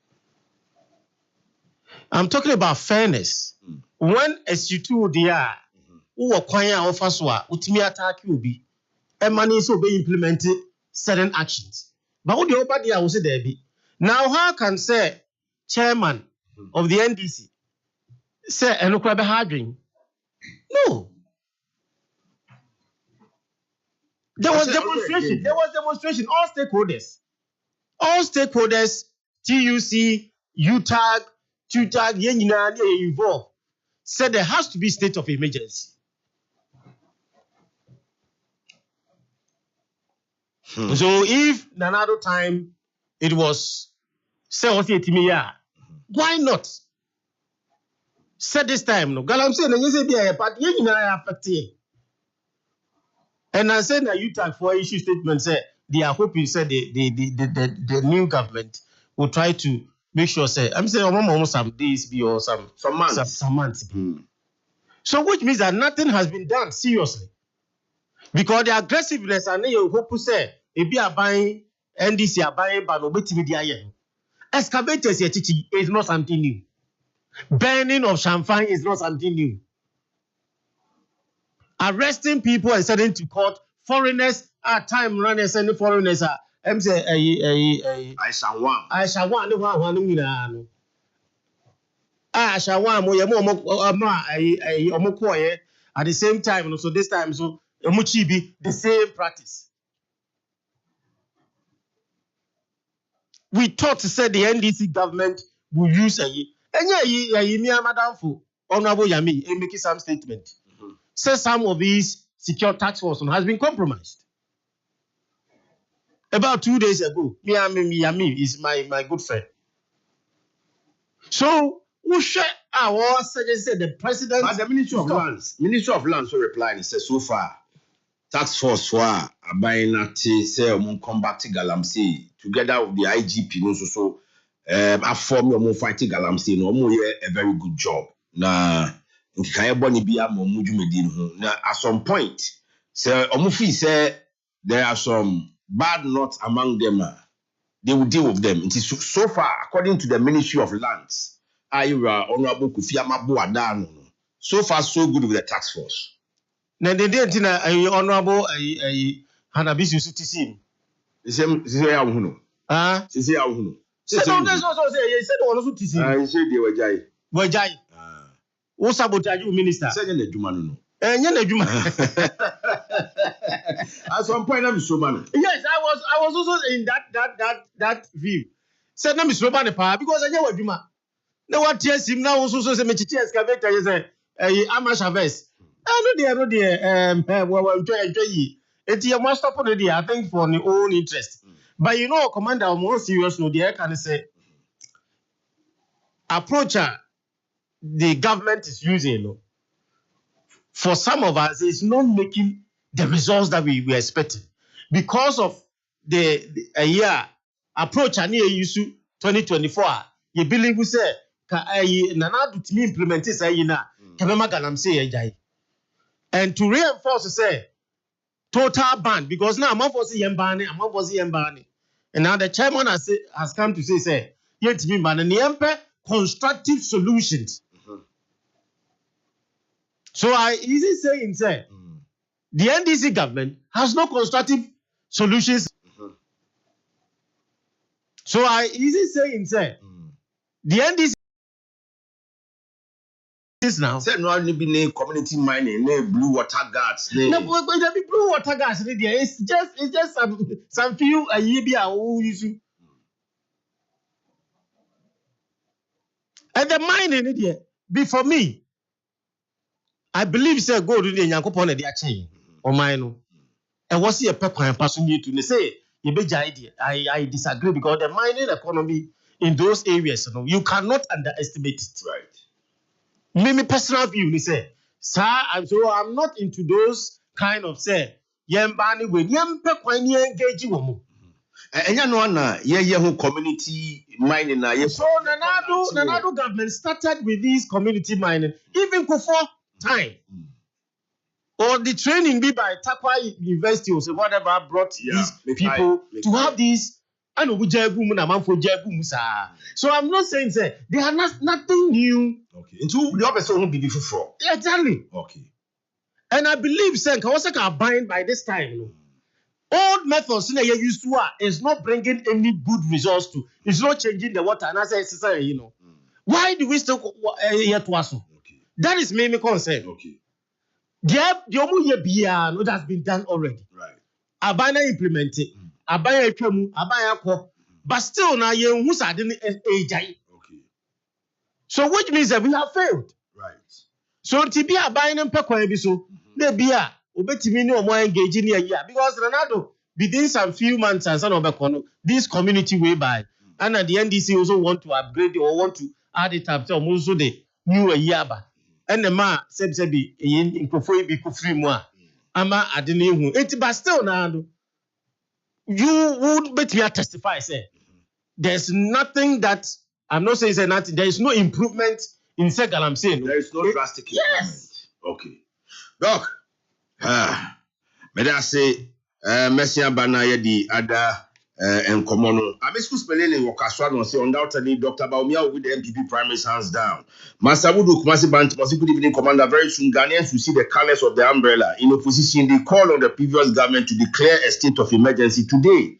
I'm talking about fairness. When SU2 there, who are quiet officers, utimi attack you be, and money so be implemented certain actions. But what the other day I will say there be. Now how can say chairman of the NDC say and look like hardring? No. There was demonstration. There was demonstration. All stakeholders, TUC, UTAG, TUTAG, involved, said there has to be state of emergency. So if another time it was say why not? Said this time no. Galamsey na yese be a part affected. And I said that UTAG for issue statement said they are hoping said the new government will try to make sure say I'm saying almost some days be or some months. So which means that nothing has been done seriously. Because the aggressiveness and you hope to say if you are buying NDC are buying but nobody media excavators is not something new. Burning of champagne is not something new. Arresting people and sending to court, foreigners at time running sending foreigners are I shall want the one at the same time, so this time, so the same practice. We thought to say the NDC government will use madam for Honorable Yami and making some statement. Say some of these secure tax force has been compromised. About 2 days ago, Yami is my good friend. So we share I was suggested the president. But the Ministry of Lands will reply and say so far, tax force for buying that say combat Galamsey together with the IGP so I form your fighting Galamsey no more a very good job. Na nkayeboni bia mo mujumedi ho na at some point say omufi say there are some bad nuts among them. They will deal with them. It is so far, according to the Ministry of Lands, Honorable Kofi Amabu Adano. So far, so good with the tax force. Now, they didn't Honorable Hanabisu CTC. Say Ahuno. Ah, say Ahuno. Say, no, that's what I say. You said one of TC. I said they were Jai. Were Jai. What sabotage you, Minister? Say the Jumano. At some point, I'm so man. Yes, I was also in that view. Said no, Mr. Robert Power because I know what you ma. No what tears him now also say me chichi excavator is Amash harvest. I know there well enjoy. It's your master upon the I think for your own interest. But you know, commander more serious no there can say approach the government is using. For some of us, it's not making the results that we were expecting because of the year approach and year use 2024. You believe we say Nana to me implement this and to reinforce say total ban because now I'm not for Yembani, I'm not for Yembani. And now the chairman has come to say yet to be ban constructive solutions. So I easily saying, say, the NDC government has no constructive solutions. So I easily saying, say, the NDC is now. Say no only be community mining, blue water guards. No, but there be blue water guards. It's just some few a year who use. And the mining idiot be for me. I believe say go to the Yankopon and the chain or mine. And what's your pepper and passing you to say you be idea. I disagree because the mining economy in those areas, you cannot underestimate it. Right. Me personal view, me say, sir, I'm not into those kind of say yembani when yempe when you engage you. And you know na ye community mining na ye. So Nanado government started with this community mining even before time or the training be by Takwa University or so whatever brought these people to have this. I know so I'm not saying say they are nothing new. Okay. Into the other person who be before. Exactly. Okay. And I believe say Kawasaka bind by this time. Old methods in you used to is not bringing any good results to. It's not changing the water. And I say, why do we still here to us? That is me concern. Okay. The has been done already. Right. Abana implemented. Abaya Chemu, Abaya Ko. But still now you who's didn't AJ. Okay. So which means that we have failed. Right. So to be a buying and pekwa ebiso, they be a obetimi no more engaging here because Ronaldo within some few months and son of this community way by and at the NDC also want to upgrade or want to add it up so also the new year. And the man said, in Kofoi be free more. Ama adini it but still now you would bet me testify, say there's nothing that I'm not saying say nothing, there is no improvement in Segal. I'm saying there is no drastic improvement. Yes. Okay. Doc, may I say, Messia Banaya di Ada and Komono. I'm school spelling Wakaswano say undoubtedly Dr. Baumia with the MPP primaries hands down. Masabudu Kumasi Bant, good evening, Commander. Very soon, Ghanaians will see the colors of the umbrella. In opposition, they call on the previous government to declare a state of emergency today.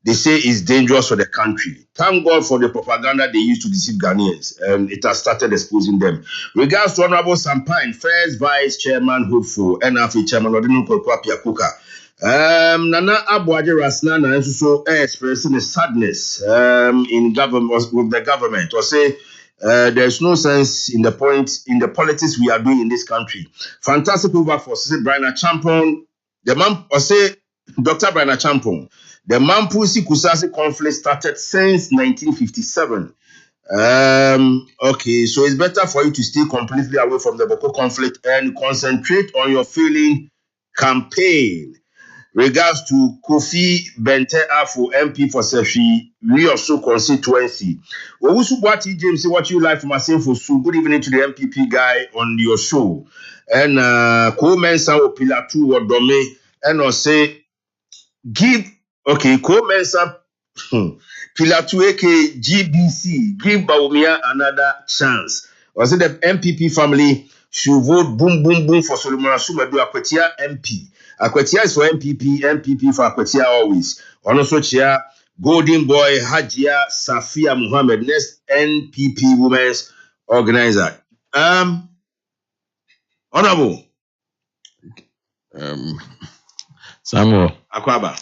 They say it's dangerous for the country. Thank God for the propaganda they use to deceive Ghanaians, and it has started exposing them. Regards to Honorable Sampine, first Vice Chairman hopeful, NFA Chairman Odinu Kokwa Piakuka. Nana Abuaje Rasnana also expressing a sadness in government with the government, or say there's no sense in the politics we are doing in this country. Fantastic over for Brian Champon, the man, or say Dr. Brian Champon. The Mampusi Kusasi conflict started since 1957 Okay, so it's better for you to stay completely away from the Boko conflict and concentrate on your feeling campaign. Regards to Kofi Bente Afo MP for Sefi, we also constituency. Owusu Boati James, what you like from myself for so good evening to the MPP guy on your show. And Ko-Mensa or Pilatu or Dome, and or say, give, okay, Ko-Mensa Pilatu aka GBC, give Baumia another chance. Or say the MPP family should vote boom boom boom for Solomon Asuma do Akwetia MP. Akwetia is for MPP for Akwetia always. Also chair Golden Boy Hajia Safia Muhammad, next NPP Women's Organizer. Honorable Samuel Akwaba.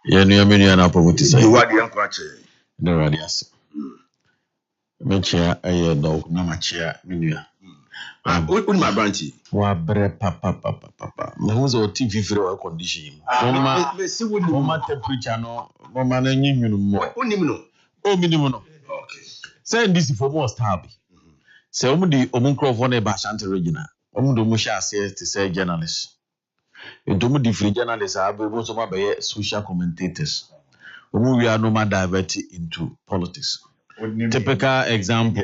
yenu na pobuti sai You are the Ankwache. no radias mechia aye dog na machia minua What my branch? wa bre papa me hu zo TV free wa condition mama temperature no mama na nyinwunu mo Onimno. o minimum no Okay. say this for more star bi say omudi omunkrofo na ba Ashanti regional omudo mu sha ase to say journalist entomu di free journalists are able to be social commentators. We are no more divert into politics. Typical example.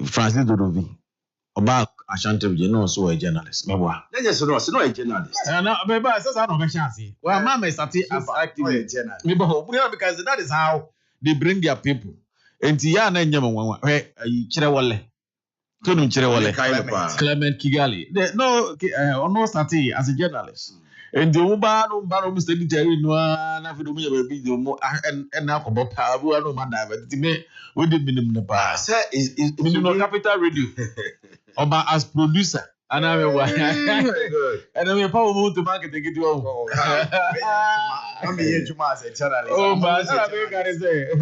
Francis Dodovi. About Ashanti region also a journalist. Mewa. Let's just know, a journalist. No, but I says I don't chance. Well, Mama is as active journalist. Because that is how they bring their people. And Tia na nyama wa Chirewale. Tunum Chirewale. Clement Kigali. No starting as a journalist. And the Uba no Baron Mr. Terry no na fidu me be mo and na ko bopa abu no man divert me we did minimum pa Sir is minimum capital radio Oba as producer and I mean good and I mean power move to market get you I'm here to as a journalist. Oh man say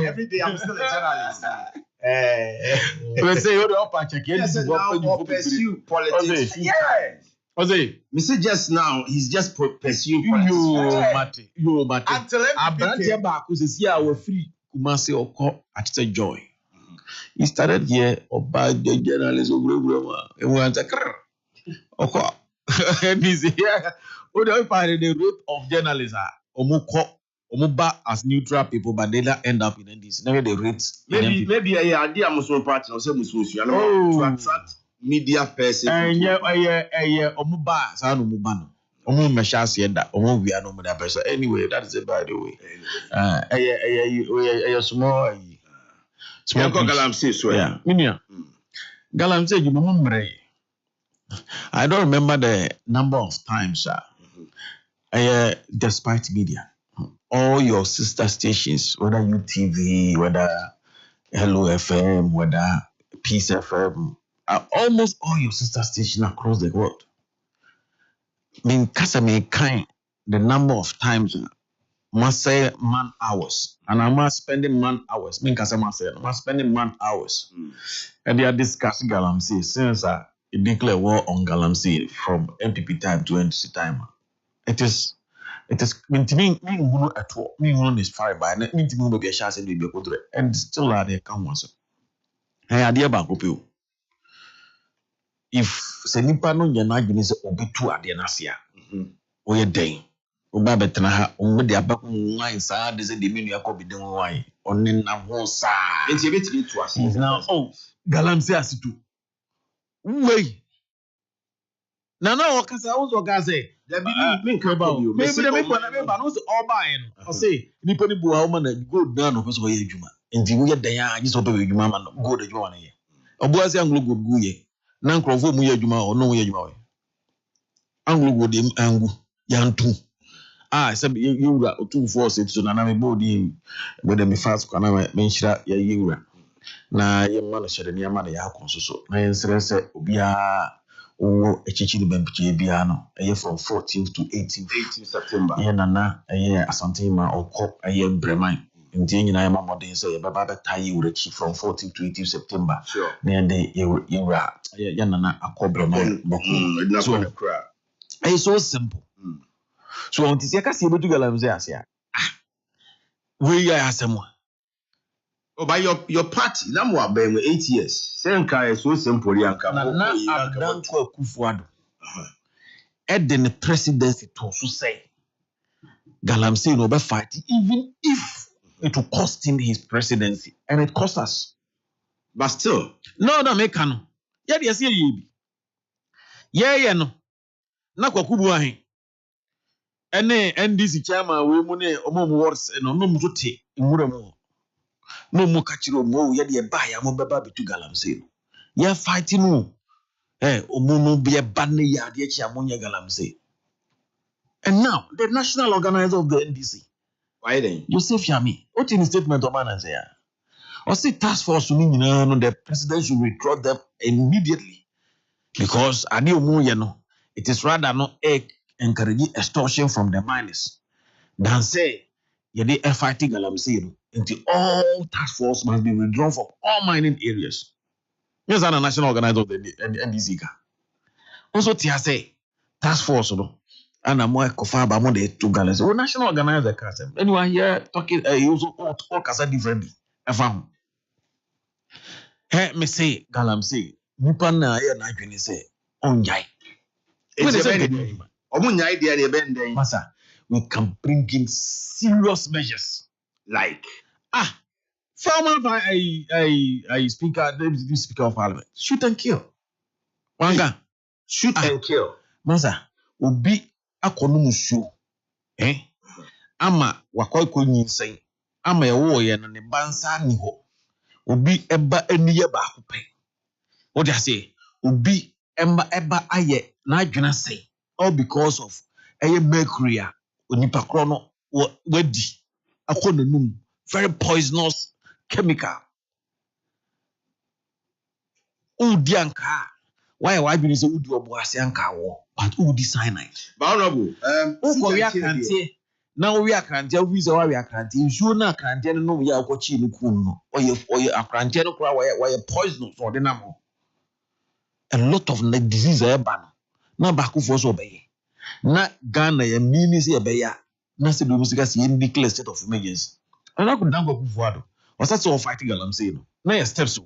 Every day I'm still a journalist. We say you up check yes, now pursue politics. Yeah. Ose, Mr. Just now, he's just pursuing politics. You mate. Until Abrantia baku says, yeah, we're free. Kumasi Oko at the joy. He started here about the journalist of Groma. And we went Oko. And he's here. What do I find the root of journalism? Omuko, Omuba as neutral people, but they don't end up in this. Never the rates. Maybe a idea Muslim party or some Muslim to attract media person. Omuba, Sanu Mubano. Omu Meshas Yenda, Omu Viano Muda person. Anyway, that is it by the way. Small Galamsey, so yeah. Minia. Galamsey, you remember. I don't remember the number of times, despite media, all your sister stations, whether UTV, whether Hello FM, whether Peace FM, almost all your sister stations across the world. I mean, Kasame kind, the number of times, must say man hours, and I'm spending man hours. I mean, Kasama said, I'm spending man hours, and they are discussing Galamsey since it declared war on Galamsey from MPP time to NC time. It is mean to me at all. Me is far by and mean to me be a chance and be a good and still are there come once. Hey, idea about you. If Senipano Yanagin obi two at the Nasia, we a day. Oba betana o de abaku nwan sa de se de menu akobi den nwan onin na ho sa enti ebetimi to ase now Galamsey asitu wey na o kasa o zo gaze da bi me nka ba o me ba no so oba en o say nipa ni bu ha o ma na gold na no so ye adwuma enti wo ye dan ya ji so be adwuma ma no gold adwuma na ye obo ase anglo gold gu ye na nkrofo mu ye adwuma o no wo ye adwuma we anglo gold em angu yantu said you were 2 force so na me body with them fast kana me nshira ya yiwura na ye ma na shere ne ma na ya akon so na yensere se obia o echichi ni bempiche bia no from 14th to 18th September ye nana asante ma okọ breman ndi nyina ma modern say baba beta yiwura chi from 14th to 18th September na yende yiwura ye nana akọ breman boko so so simple. So on tisia kasi ebetu Galamsey asia. We ya asemo. Oh, by your party, now more been 8 years. Senka is so simple, Yanka. Nana Adanko Akufo-Addo. Ede ne presidency to so say Galamsey no be fight even if it will cost him his presidency and it cost us. But still, no make no. Yeah, dey say ye bi. Yeah no. Na kwakubu ahen. Ene NDC chairman we mu ne omom words no no mu te nwura mu. No mu ka kire omo ye dey ba ya mo beba bitu Galamsey no. Yeah fighting no. Omo no be ba ne ya dey chi amonya Galamsey. And now, the national organizer of the NDC, why then? Joseph Yami, what in his statement of man say? Or say task force the president should withdraw them immediately. Because it is rather not encouraging extortion from the miners than say they are fighting Galamsey until all task force must be withdrawn from all mining areas. Yes, I'm a national organizer of the NDC. Also, Tia say task force, and I'm more confirmed about the two galleries. Oh, national organizer, Kasem. Anyone here talking, he also all Kasa differently. I found. Hey, me say, Galamsey, Nipa na ya na adwene say, onjai. It's a very good. Omunya idea the bend. Masa, we can bring in serious measures. Like, former speaker, the speaker of parliament, shoot and kill. Wanga, shoot and kill. Masa, obi akɔno musuo ama wakɔkɔ nyinsɛn ama ɛwɔ yɛ no ne bansa ni hɔ obi ɛba aniye baako pɛ what I say obi ɛba ayɛ n'adwena sɛn all because of ɛyɛ mercury a onipa korɔ no wadi akɔ n'anum very poisonous chemical udi anka why wadwene sɛ udi ɔbo ase anka wɔ but udi cyanide. But honorable, we akrantie na we akrantie we say we akrantie nsuo na akrantie no we akɔchi no kun no oye akrantie no kura why poison for the namo a lot of disease eba no na ba ko for so obeye na Ghana ya mini se ebeya na se do musika se declare state of emergency ana ko dango Akufo-Addo was that so fighting Galamsey no na your steps so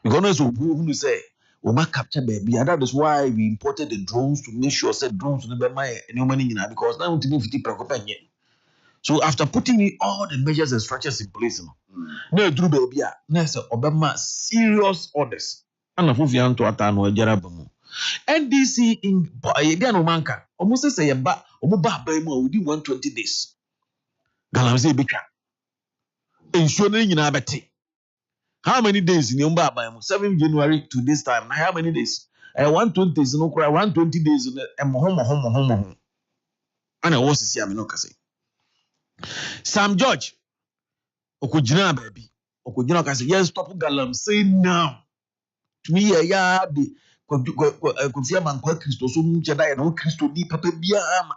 because no who say Oma capture baby, and that is why we imported the drones to make sure said drones to be my new money because now to be 50%. So after putting all the measures and structures in place, no drew baby, next Obama serious orders. And a fufian to atano jarabamu. NDC in Yediano Manka, almost say a ba omuba bemo within 120 days. Galamsey bika. Ensuring in abete. How many days in Yomba by 7 January to this time? How many days? 120 days, no cry, 120 days in a home. And I was to see Aminokase. Sam George, Okujina baby, Okujina Kasi, yes, stop Galamsey now. To me, a be could see a man called Christo, so much and I know Christo di Papa Biama.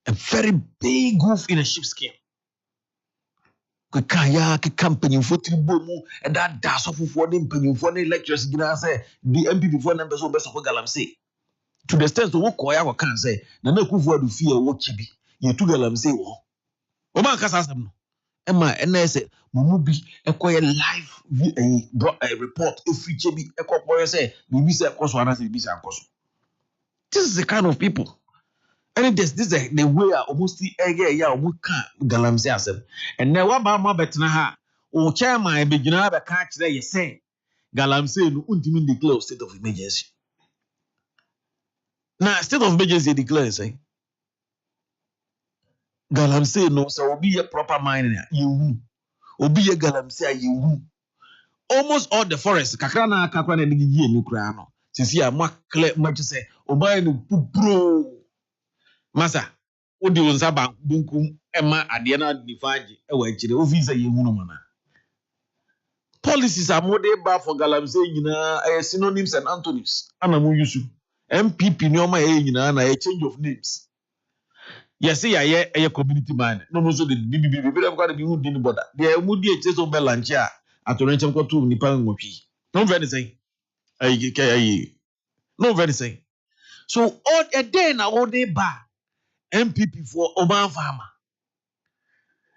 A very big goof in a sheepskin. Kaya company for Tribomu and that das of for them penny for the lectures say the MP for numbers of best of Galamsey. To the extent of what Koya can say, Nana Akufo-Addo fear what chibi, you to Galamsey. Oman Kasasam. Emma and I said, Mumubi, acquire live a report if we chibi, a corporation say, maybe say, Koswana, this is the kind of people. And this is the way I almost the Galamsey asem. And now what about my betna o chairman begina be catch there you say Galamsey no ultimate declare state of emergency. Now state of emergency declare say Galamsey no so be a proper mining you obi a Galamsey you almost all the forest kakra na nigi ni kura no since ya ma clear much say obai no bro Masa, odi unsaba bunkum ema ade na difaji ewa akire officer yehunu mana. Policies are more ba for Galamsey nyina synonyms and antonyms. Ana mu yusu. MPP ni oma nyina na change of names. Yes ya ye community man. No so the BBB be dem kwade bi hu di ni border. They mu di eche so be lanche a atorenchem kwato nipa nwotwi. No very say. No very say. So all a day na all day ba MPP for Oban Farmer.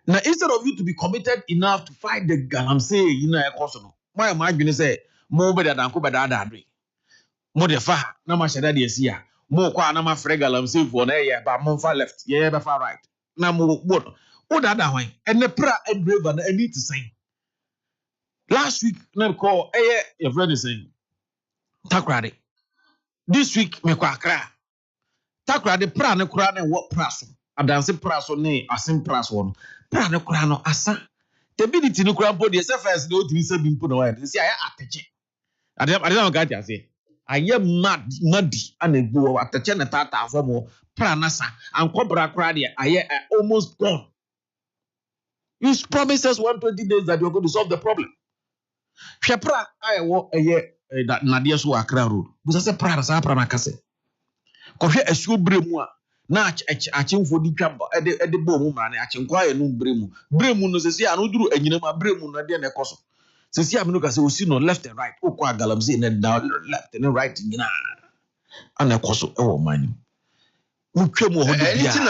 Now, instead of you to be committed enough to fight the galamsey, you know, a caution. My imagine say, more better than Kubada. More the far, no much that is here. More qua no ma frega galamsey for a year, but more far left, yeah, but far right. Now, more what? What other way? And the prayer and brave and I need to sing. Last week, no call, your friend is saying, Takrade. This week, me kwakra. Takrade pra ne kura ne what praso. Adanse praso ne asim praso. Pra ne kura no asa. The ability no kura body se first no to say bimpo no why. See I ateche. I don't get you say. I am muddy and a go ateche na tata for mo pra nasa and kobra kura there. I almost gone. You promised us 120 days that you're going to solve the problem. Shepra I walk a year that Nadia so Accra road. But I say pra na sa pra na kase. Kohwe asuo bremu a na achemfo di twamba de bo mu ma na achenkwa ye no bremu no sesi a no duru anyina ma bremu no de na ekoso sesi a me no ka se osi no left and right okwa galamsey na down left and right nyina ana ekoso e wo mani mutwem ho de bia anything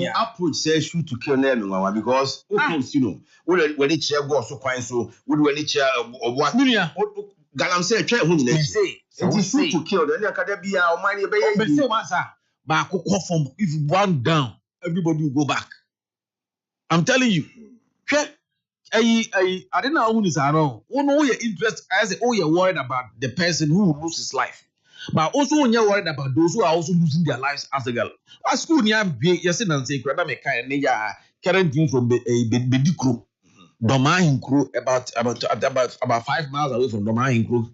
na approach say shoot to kill na me because you know when it chair go so kwan so when it chair obo galamsey twa ho nyina say shoot to kill then akada bia o man e be say masa ba akokọ form if one down everybody will go back. I'm telling you. I didn't know who is around. Who your interest as you're worried about the person who will lose his life. But also when you're worried about those who are also losing their lives as a girl. At school near yes and say grab me kind of current thing from Bedikro. Domain crew about 5 miles away from Domain crew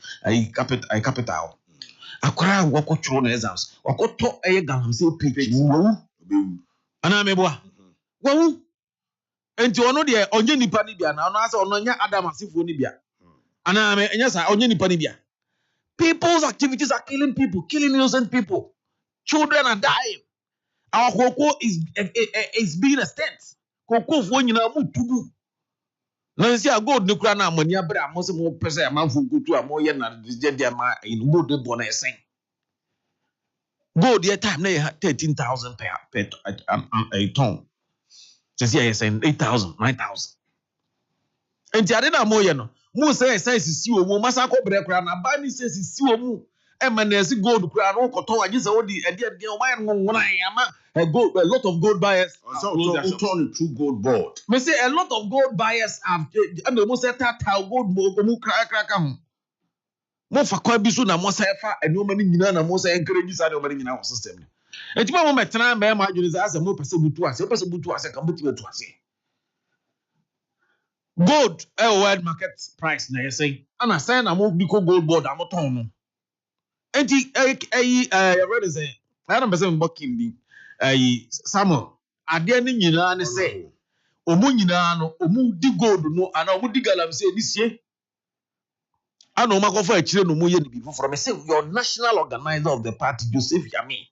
capital. Akora wako choro na exams wako to eye galamsey page wo ana meboa wo enti ono de onye nipa ni bia na ono asa ono nya adam asifo ni bia ana me enya sa onye nipa ni bia. People's activities are killing people, killing innocent people. Children are dying. Our koko is being extinct. Koko fo nyina mu tubu na si a gold ne kura na amani abra amose mo pese amanfo kutu amoye na de ma in gold bo na esen gold your time na 13,000 per a ton so see esen 8,000 9,000 enti ade na moye no mo say esen sisi o mo masa ko bre kura na ba ni say sisi o mu e ma na esi gold kura no koto agi say odi ede o ma ngona ama a lot of gold buyers so turn to gold board. Me say a lot of gold buyers have and almost say that gold mo crack am. Mo fa kwa bi so na mo say fa enoma ni nyina na mo say encourage sa enoma ni nyina wo system. Enti mo metena me ma adwene say mo pese butu ase kan butu ase. Gold world market price na say ana say na mo bi ko gold board am ton no. Enti ready say I don't pese mo kimbi Samuel ade ne nyina ne say omu nyina no omu di gold no ana omu di galamsey ni sie ana omu akofa akire no mu ye ni bi for me say your national organizer of the party Joseph Yami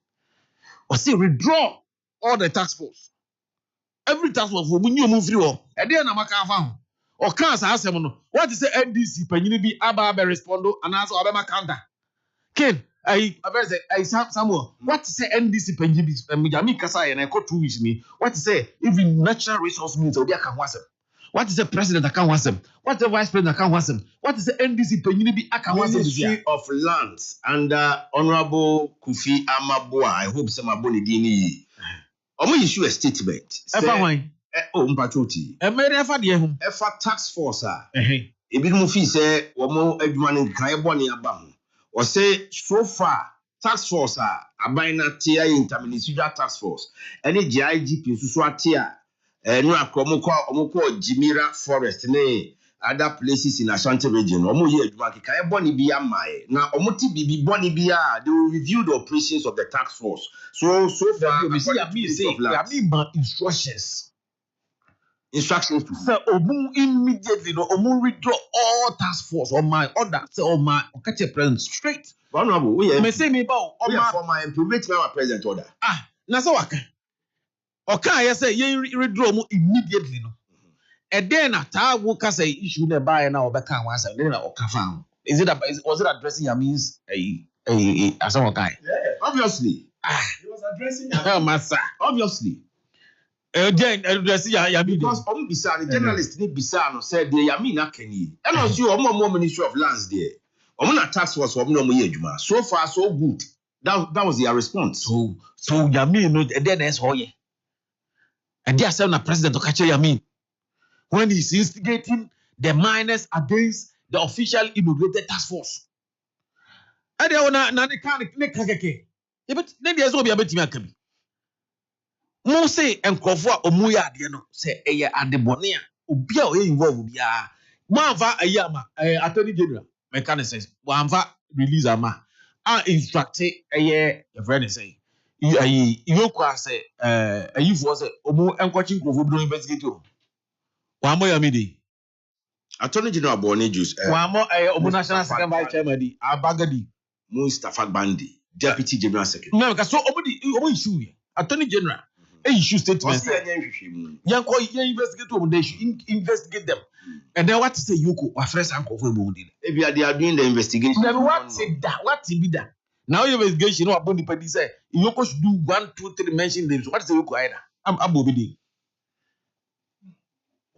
or say withdraw all the task force every task force omu nyi omu free ho ade na maka afa ho o kan sa asem no what is say NDC panyini bi aba respondo ana so obema counter ken Samuel, what to say NDC Penjibis and Mijami Kasai and I got 2 weeks me. What to say even natural resource means or they can was them. What is the president that can was them? What the vice president that can was them? What is the NDC Penjibis Ministry of Lands under Honorable Kofi Amabua? I hope some aboni dini. Omo issue a statement. Mpachoti. Efa tax force ebi mo fi say omo adwuma ne kan boni aba ho. Or say so far tax force abaina tia interministerial tax force any GIGP so atia no akromoko Jimira forest ne other places in Ashanti region omo ye adwuma keka e boni bi amae na omo ti bibi boni bi they will review the operations of the tax force so far we see instructions to say omu immediately no omu withdraw all task force on my order say on my catch a president straight honorable we me say me ba on my for my implement my president order na so waka oka ya say ye withdraw mu immediately no and then ata wo ka say issue na buy na obeka wan say then na oka fan was it addressing your means as one guy obviously he was addressing your massa obviously Then Yami. Because the journalist need Bisano said the Yamina Kenny. And also more Ministry of Lands there. Tax force for no. So far, so good. That was their response. So Yami no then is hoye. And they are saying the president to catch Yami when he's instigating the miners against the official inaugurated task force. And they are na can't keke. But then there's no be a bit me. Mo say enkofo a omuya ade no say eye adebone a obi a o involve bia mo anfa ayama attorney general mechanisms mo anfa release ama instruct eye your friend say you kwa say ayifo say omu enkochi nkofo bi no investigate o wa mo ya midi Attorney General Borne Juice wa mo omu national secretary vice chairman di abagadi Mustafa Bandi deputy general secretary no because so omu issue attorney general issue statement. Investigate them. They should investigate them. And then what is the Yoko? Our friends and if they are doing the investigation. Then what is that? What is that? Now your investigation, you know, about the party say Yoko should do 1, 2, 3 mention names. What is the Yoko either? I'm Abobidi.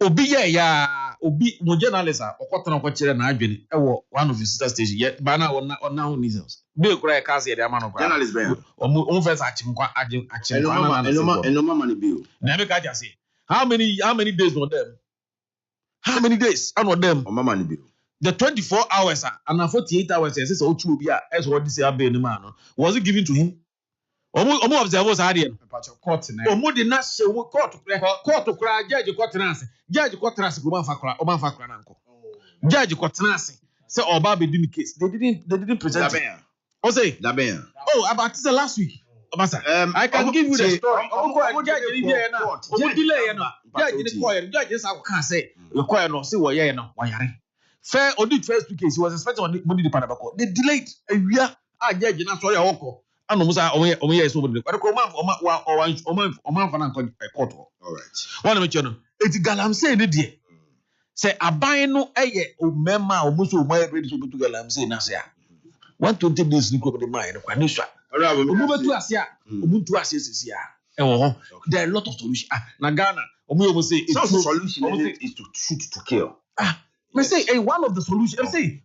Obi ya Obi mo journalist okotana okochere na adwene ewo one of his sister station yet bana on now news be kura e case de amano kura journalist be o first achimkwa no money bill na me ka ja say how many days on them on them o money bill the 24 hours and 48 hours say so ochu obi as what this abe ni man was it given to him omo observe us had him court na omo de na she court kura judge court na ase judge court na ase go man fa kura na nko judge court na ase say oba be the case they didn't present it o say about this last week Masa, I can give you the story. Omo judge ni there na omo delay na judge ni call judge say can say you call no say wo ye na wayare fair audit first two case he was expecting on money department they delayed awia judge na so ya woko ano musa omo ye so body ko oman fa na court all right one me cheno eti galamsey ne de say aban no eye o mema o muso o mai ready so betu galamsey na say 120 days ni ko be mai kwa ni swa omu betu ase a omu tu ase sisi a ewo ho there are a lot of solution na Ghana omu say it's a solution is to shoot to kill me say one of the solutions. I say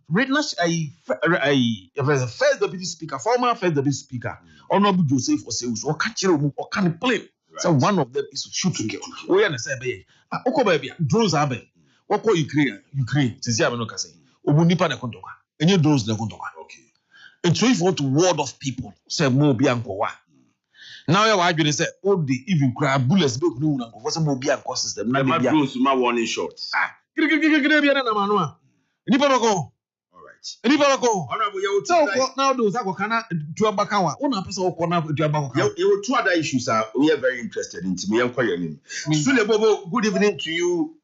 first deputy speaker, former first deputy speaker, Honorable Joseph Oseus, or catch him or can play. So one of them is to shoot to kill. We understand, baby. Oko baby, drones are baby. What call Ukraine? Since you have no say. Obunipa na kontoka. Any drones na kontoka. Okay. And so if you want to ward off people, say more be ankowa. Now you are going to say, oh, the even cry bullets be no unko. What's more be anko system? Na be drones ma warning shots. All right. Honorable, now those are kana to abakawa. Una person okona to abakawa. You two other issues we are very interested in. Me and your name. Sule Bobo, good evening to you.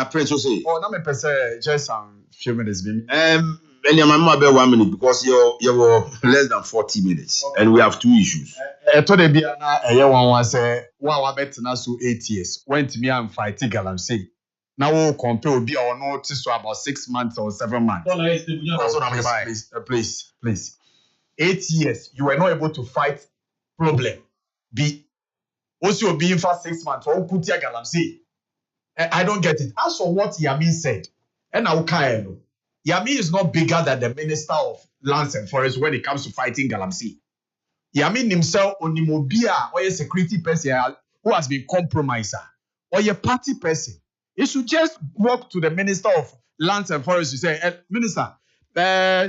Prince Jose. Oh, na me pese just some few minutes be. And your mama be 1 minute because you were less than 40 minutes, okay. And we have two issues. To the be na one say wa bet na so 8 years. Went me and fight Galamsey. Now we'll compare Obi or no to about 6 months or 7 months. Please. 8 years, you were not able to fight problem. B. Also being for 6 months. I don't get it. As for what Yamin said, and Yamin is not bigger than the Minister of Lands and Forests when it comes to fighting Galamsey. Yamin himself, Onimobia, or a security person who has been compromised, or a party person. You should just walk to the Minister of Lands and Forests to say, Minister,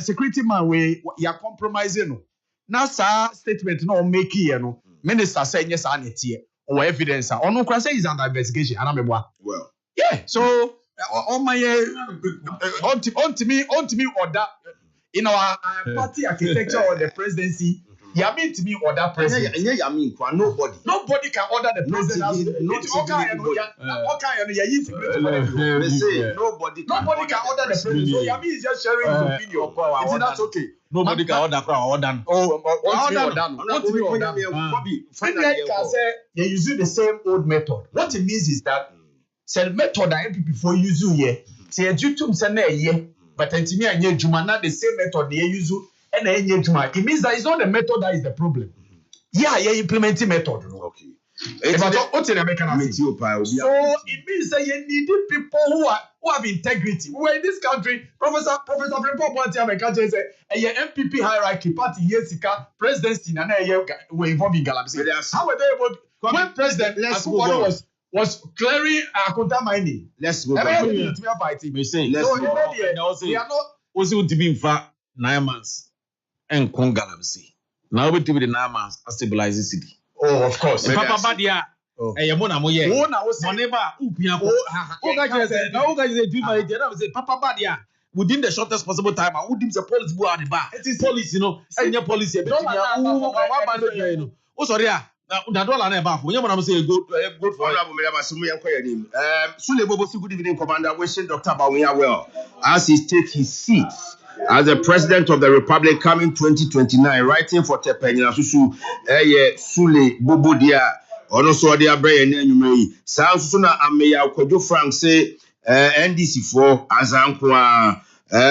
security man, we are compromising. Now, sir, statement no make here. No, Minister saying yes, I need here or evidence. Or no, say is under investigation. Well, yeah. So on my on to me order in our party architecture or the presidency. Yamin to me order president. Nobody can order the president. Nobody can order the president. So Yamin is just sharing his opinion. Is that okay? Nobody can order order. They're using the same old method. What it means is that the method that MPP for use here. Say YouTube say na here, but entimi anye juma na the same method they use. It means that it's not the method that is the problem. Yeah, implementing method. Okay. What's in American? So it means that you need people who have integrity. We're in this country. Professor Frimpong Bontey American say a MPP hierarchy party yes, presidency and we're involved in Galamsey. How were they able? When President was clearing Akota mining. Let's go back. We say let's go back. They are not also to be for 9 months and Galamsey. Now we to be the 9 months to stabilize the city. Oh, of course. Papa Badia. Eh, Mona Moye. Moneba, Upia. Papa Badia. Within the shortest possible time, I would the police go at the bar. It is police, and your policy. Oh, sorry. Now, dollar never. When you say good for Sule Bobo, good evening, Commander. Wishing Dr. Bawuya well as he takes his seat as the President of the Republic coming 2029, writing for Tepenya Susu, Sule Bobo dia, also dia Brian Numeri, South Suna Ameya Kojo Frank say NDC4 Azankwa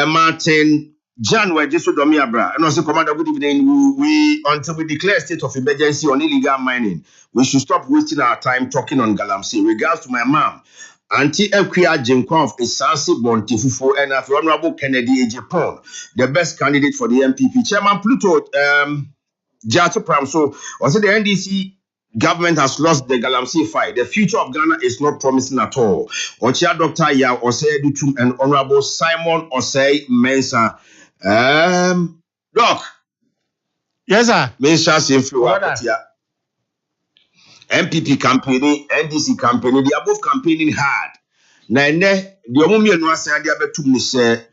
Martin Jan were just Domiabra, and also Commander. Good evening. We until we declare state of emergency on illegal mining, we should stop wasting our time talking on Galamsey. Regards to my mom. Auntie Equia Jinkov is Sansi Bontifufo and Honorable Kennedy Japan, the best candidate for the MPP. Chairman Pluto Jato Pramso, also the NDC government has lost the Galamsey fight. The future of Ghana is not promising at all. Ochia Dr. Yao Osei Dutum and Honorable Simon Osei Mensa. Doc. Yes, sir. Mensa Simfu. MPP campaigning, NDC campaigning, they are both campaigning hard. Now, the Omumi no say they are betum ni say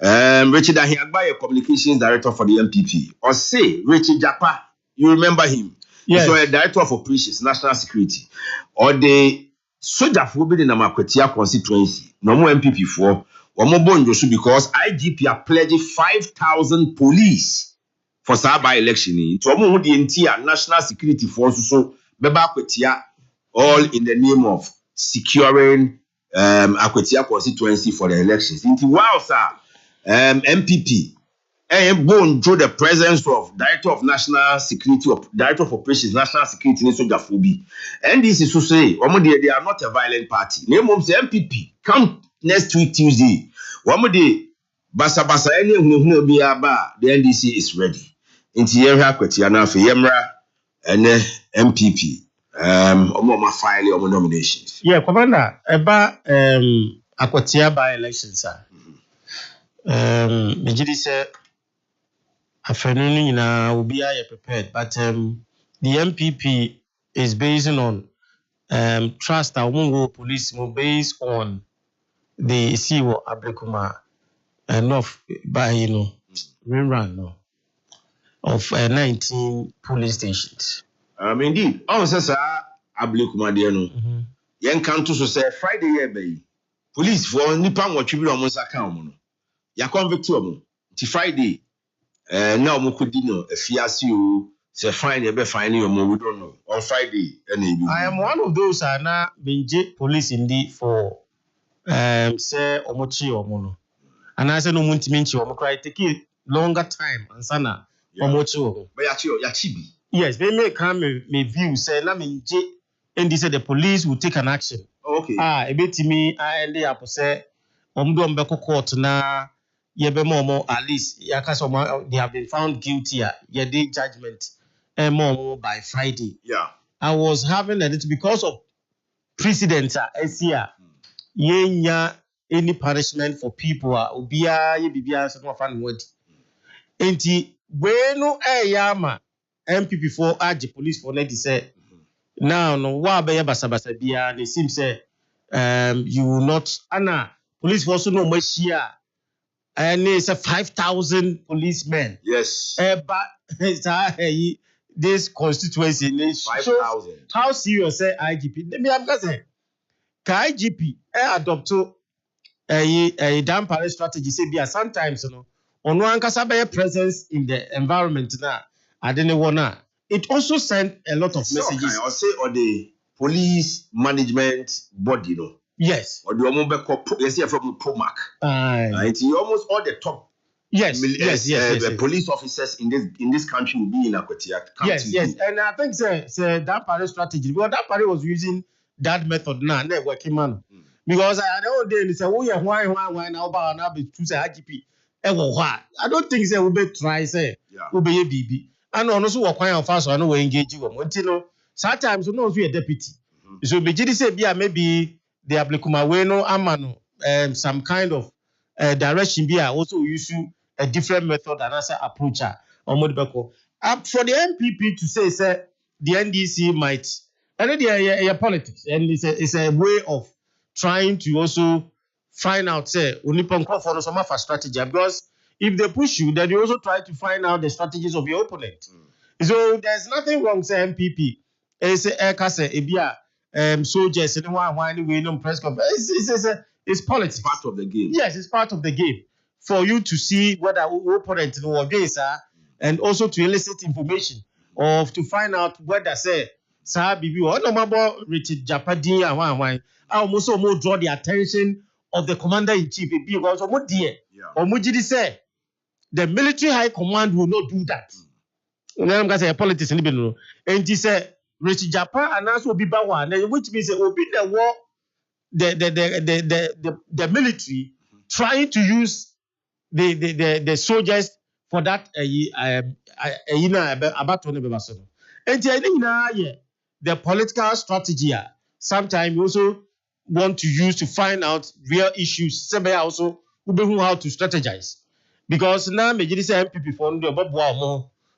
Richard Ahiagba, communications director for the MPP. Or say Richard Japa, you remember him? Yes. So a director of operations, national security. Or the soldier for be in Amakwetia constituency. No more MPP for or more bonjosu because IGP are pledging 5,000 police for Saba election. To omo the entire national security force so Beba Kwetia, all in the name of securing Akwetia constituency for the elections. Wow, sir, MPP, born through the presence of Director of National Security, Director of Operations, National Security, and Soldier Phoebe. And this is to say, they are not a violent party. Name of the MPP, come next week Tuesday. One day, Basa any the NDC is ready. Into Yemra Kwetia now for Yemra. And MPP, my file nominations. Yeah, Commander, about Akwatia by elections, sir. Mijidi said, afternoon will be prepared, but the MPP is based on trust that won't police based on the CEO Abrekuma enough by rerun no. Of 19 police stations. Indeed. Oh, sir, Ablikuma Diano. Yen can't to say Friday year bay. Police for Nipan what you be almost account. Ya convict you. Friday. Now Mukudino, a fiasco, say fine, you be fine you we don't know. On Friday, I am one of those are now being police indeed for say Omochi or Mono. And I said no Muntiminchi or Mokrai take it longer time and sana. Yes, they may come may view say na me and they say the police will take an action. Okay. A bit me and they are say mbeko court na yebe momo at least they have been found guilty ya day judgment momo by Friday. Yeah. I was having it because of precedent here. Yenya any punishment for people ubia ye bibia so no fan word. Enti Bueno yama MPP for Aji police for net say now no wa be basabasa bia it seems say you will not ana police force no machia and it's a 5,000 policemen. Yes. But this constituency 5,000. How serious say IGP? Me am say IGP adopt a damn palace strategy say bia sometimes on one kasabaya presence in the environment now, I didn't wanna. It also sent a lot of messages. I'll say or the police management body, Yes. Or the Omobeko, yes, from Pomac. It's almost all the top Yes, yes. Police officers in this country will be in Akwatia. Yes. And I think that party strategy, because that party was using that method now, working man. Because I don't think say why now about now be to say IGP. I don't think say we be try say we be BB. And also work on fast so I know we engage you. Until sometimes we know we a deputy. So be say maybe the applicuma we no amano some kind of direction be also use a different method and answer approach for the MPP to say the NDC might and politics and it's a way of trying to also find out say Unipon call for some of a strategy, because if they push you then you also try to find out the strategies of your opponent. So there's nothing wrong say MPP soldiers and one press conference. It's politics. Part of the game. Yes, it's part of the game for you to see whether opponent or against and also to elicit information or to find out whether say Bibi or no more Richard Japadi and one. I almost draw the attention of the commander in chief because of what dear or Mujidi say the military high command will not do that. And I'm gonna say politics in the and he said Richard Japan and also be Bawa, which means it will be the war. The military trying to use the soldiers for that the political strategy sometimes you also want to use to find out real issues. Somebody also who how to strategize, because now maybe say MPP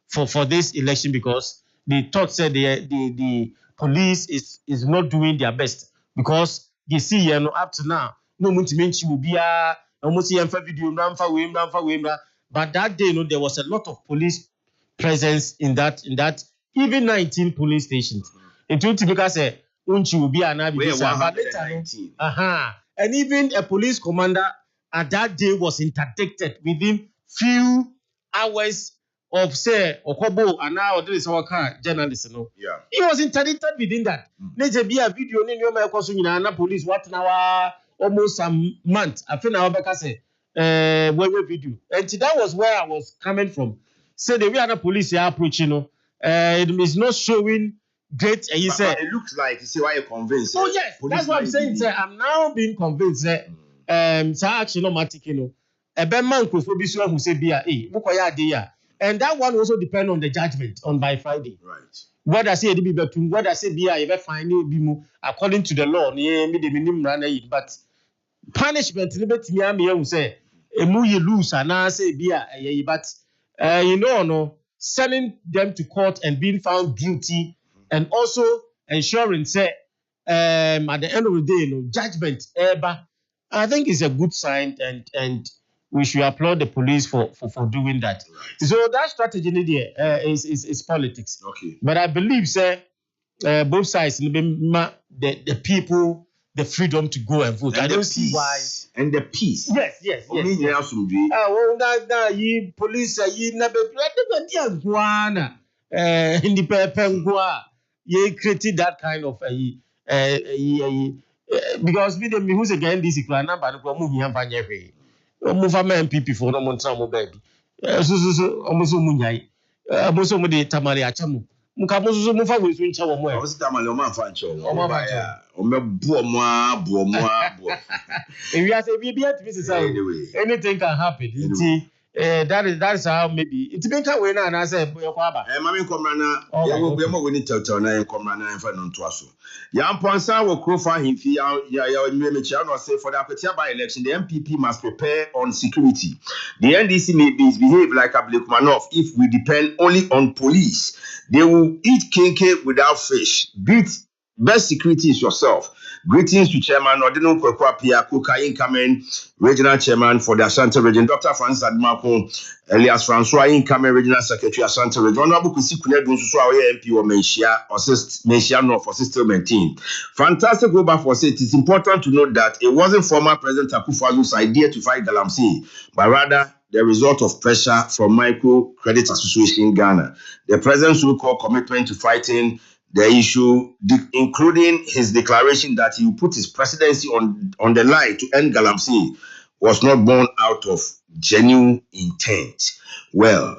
for this election because they thought said the police is not doing their best because they see up to now no multi will be almost video but that day there was a lot of police presence in that even 19 police stations. It will typically say unchi will be but later and even a police commander at that day was interdicted within few hours of say Okobo and now there is our car journalist. He was interdicted within that. Let's be a video in police what now almost some month. I feel now Becca say video. And that was where I was coming from. So the way other police are approaching, it is not showing great. He said it looks like you see why you're convinced. Oh yes, that's what I'm saying. Sir, I'm now being convinced that actually no matter a bad man could be sure who say be and that one also depend on the judgment on by Friday. Right. Whether say it be better, whether say be a fine according to the law, but punishment me say you lose and I say be but sending them to court and being found guilty and also ensuring say at the end of the day judgment I think it's a good sign and we should applaud the police for doing that. So that strategy is politics. Okay. But I believe say both sides the people the freedom to go and vote. And I don't see why. And the peace. Yes. Police created that kind of because we the who's again this number MPP for no montra mo baby. Almost munyai. Almost mo de tamale achamu. Mukamuzo mo fa we so ncha wo mo e. O si tamale o ma fa ncha o. O ba ya. O me buo mo. If you are say be anyway. Anything can happen. Anyway. That is how maybe it's been kind way now and I say yokwaba. Mami komra na ya wo be mo we ni tawtaw na komra na fa no nto aso. Ya mponsa wo krofa himfi ya memechi no say for the Akwatia by election the MPP must prepare on security. The NDC may behave like Ablekumanov if we depend only on police. They will eat kenke without fish. Best security is yourself. Greetings to Chairman Odino Kwekwapia, Kuka incoming Regional Chairman for the Ashanti Region, Dr. Francis Admako, Elias Francois incoming Regional Secretary Ashanti Region, Honorable Kusi Kunedu Suswa MP or Menshia North for still maintain. Fantastic go back for say it is important to note that it wasn't former President Akufo-Addo's idea to fight Galamsey, but rather the result of pressure from Micro Credit Association Ghana. The President's so-called commitment to fighting the issue, including his declaration that he would put his presidency on the line to end Galamsey, was not born out of genuine intent. Well,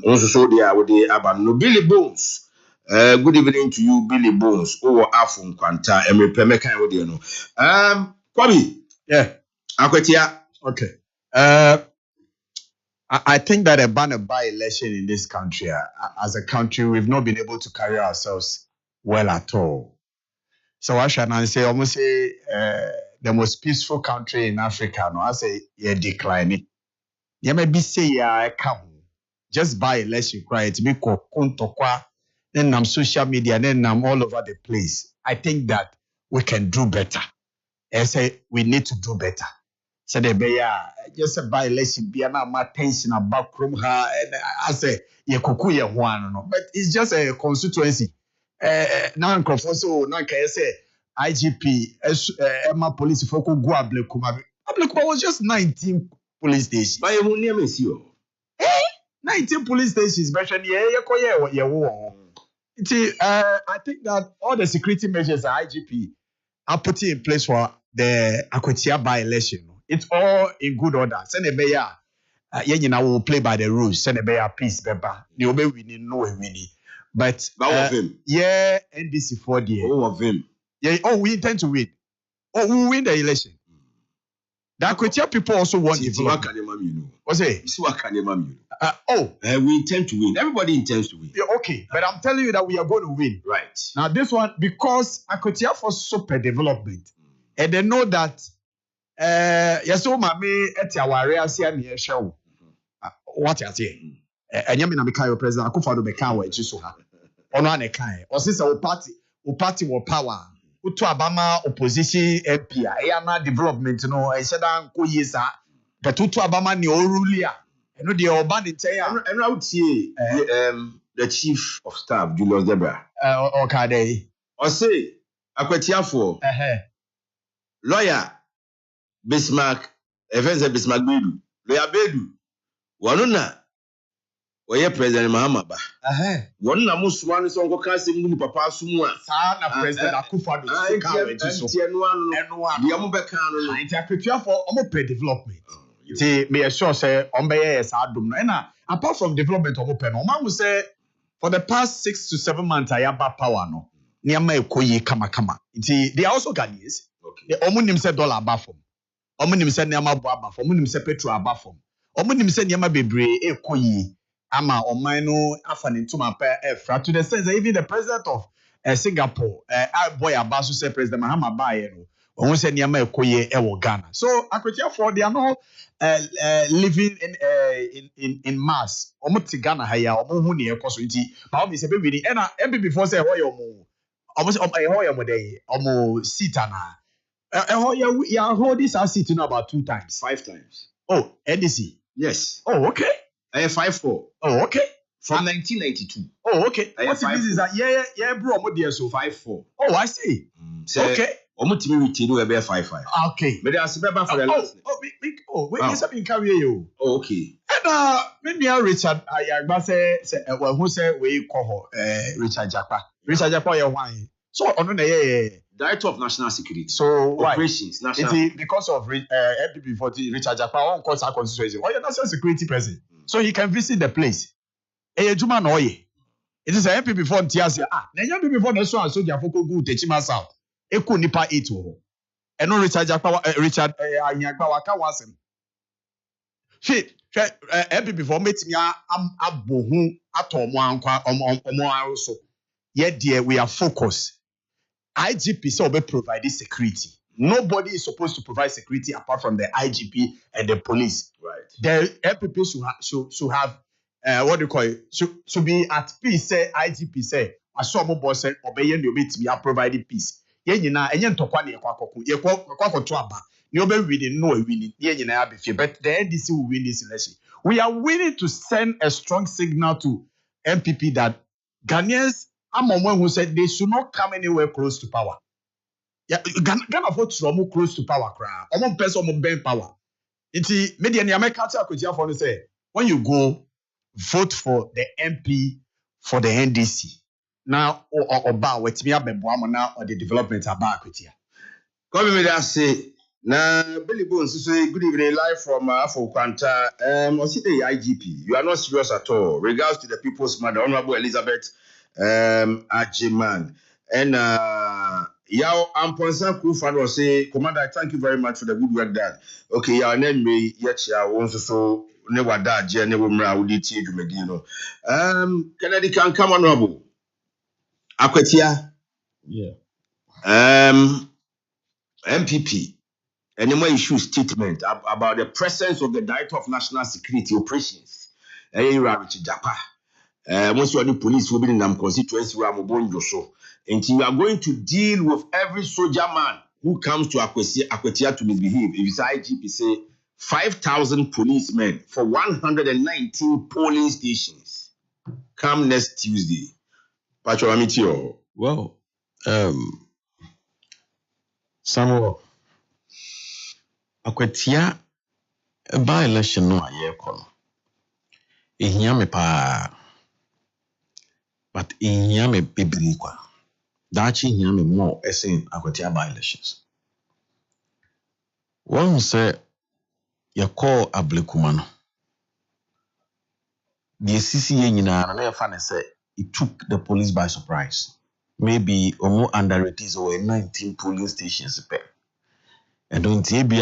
also so there with the about no Billy Bones. Good evening to you, Billy Bones. Oh, Afun Quanta, and Repemeka with you know. Kwabi, Yeah. Akwetia. Okay. I think that a by-election in this country, as a country, we've not been able to carry ourselves well at all. So what should I say? Almost say the most peaceful country in Africa. No, I say you're declining. You may be say yeah, come just by-election, right? To be kontokwa, then I'm social media, then I'm all over the place. I think that we can do better. I say we need to do better. So the be just a by-election be na ma tension about krom ha and I say ye kuku ye one no, but it's just a constituency. Now so now can say IGP Emma police for go Ablekuma. Ablekuma was just 19 police stations. By your name is you. 19 police stations, but I think that all the security measures the IGP are putting in place for the Akwetia by-election. It's all in good order. Send a bear, will play by the rules. Send a bear peace, Beba. You obey winning, no winning. But of him. Yeah, NDC 4D. Oh, of him. Yeah, oh, we intend to win. Oh, we will win the election. The Akwetia people also want to win. What's it? We intend to win. Everybody intends to win. Yeah, okay, but I'm telling you that we are going to win. Right. Now, this one, because Akwetia for super development, and they know that yes, so mami eti aware ase na ye hwe what you say enyame na meka yo president Akufo-Addo beka wa echi so ha ono ane kan o se o party wo power utu abama opposition MP ya na development no e sheda nko yesa but utu abama ni orulia eno de oba ni nten ya eno outie the chief of staff Julius Debra okay dey o say Akwetiafo lawyer Bismarck, Efense Bismarck Bedu, Lawyer Bedu, Wanuna, Oye President Mahama. One na muswan so nko kasi muni papa sumwa. Sa na President Akufo-Addo so ka we so. Enwa. Dia mo beka no. Nti Akwetuafo omo pe development. Nti me sure say on be yes adom no. Na apart from development omo pe no, omo say for the past 6 to 7 months ayaba power no. Niama ekoyi kama. Nti they are also Ghanaians. Okay. Omo nim say dollar aba from. Omo nim se niam abo aba fom, omo nim se petrol aba fom. Omo nim se niam bebre ekoyi ama oman no afa ne ntuma pa efra to the sense that even the president of Singapore boy aba so say President Mahama bae no. Omo se niam ekoyi e wo Ghana. So Akwetia they are not living in mass. Omo ti Ghana ha ya omo hu ne ekoso nti ba omo se be wini e na e before say ho ye omo se ho ye mo dey omo sitana. Yeah, hold this seat about 2 times. 5 times. Oh, NDC. Yes. Oh, okay. 5-4. Oh, okay. From 1992. Oh, okay. What it means is that yeah, bro, I'm there so 5-4. Oh, I see. Okay. Omutimi with you be 5-5. Okay. But there's a for the last. Wait, yes, I've been carrying you. Oh, okay. And when you Richard, I say well, who say we call Richard Japa. Richard Japa, you wine. So on the Director of National Security. So operations, why? national. Because of MPP 40 Richard Japa on course our constituency. Oh, you're national security person. So he can visit the place. Juma no ye. It is a MPP 40 years. Na MPP 40 so and so dia foko go Techima South. Eku nipa 8 wo. Eno Richard Japa Richard Anyagba waka wasem. She MPP 4 metimi abohu atomo ankwa omo so. Yet there we are focused. IGP so be provide security. Nobody is supposed to provide security apart from the IGP and the police. Right. The MPP should have what do you call it? Should be at peace. Say IGP say asomo boss say obey no betimi provide peace. Ye nyina enye ntokwa na ekwakoku. Ye kwakoto aba. Ni obe winning no winning. Ye nyina abefie. But the NDC will win this election. We are willing to send a strong signal to MPP that Ghanaians Amon who said they should not come anywhere close to power. Yeah, Ghana votes from close to power. Among person on ben power. It's media in America to say when you go vote for the MP for the NDC now or bar with me now or the development about with here. Come me that say Na Billy Bones say good evening live from Afo Kwanta. Oside IGP, you are not serious at all. Regards to the people's mother, Honorable Elizabeth Ajiman. And Yao Amponsan Kufan will say, Commander, thank you very much for the good work done. Okay, your name me yet ya won't so never that Jenny Wumra would eat you Medino. Kennedy can come honorable. Aquatia. Yeah. MPP. And then when issue statement about the presence of the Director of National Security Operations, Richard Japa. Most of the police will be in them constituency where I'm going to show. And you are going to deal with every soldier man who comes to Akwetia to misbehave. If it's IGP say 5,000 policemen for 119 polling stations come next Tuesday. Pacho Amitio. Well, Samuel, Akwetia by election no aye kono. Ihia me pa, but ihia me bibiri kwa. Dachi ihia me more essay Akwetia by elections. One say ya call Ablekumano. The CCA nyina na fa ne say it took the police by surprise. Maybe omo underrated or 19 polling stations pe. And don't be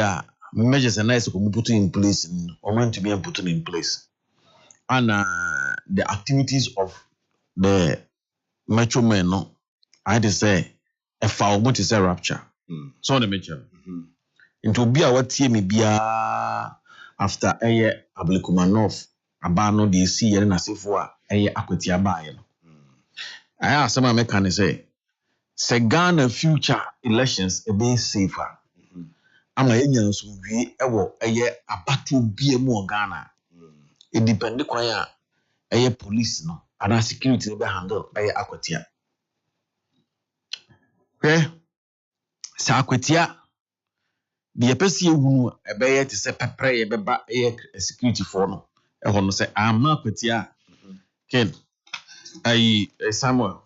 measures are nice to put in place or meant to be put in place. And the activities of the metro men, no, I had to say a foul what is a rapture. So the metro. Into be a what me be after a year Ablikumanov, Abano de sea and a sifwa a year Aquatia by. I asked some mechanic say Ghana future elections a bit safer. Ama yenyan so wie ewo eye abato bie mu Ghana. It depend kwan a eye police no ana security be handle eye Akwatia. Sa Akwatia the pesi ehunu ebe ye te se pepre ye beba eye security for no. Eho no say ama Akwatia ken Samuel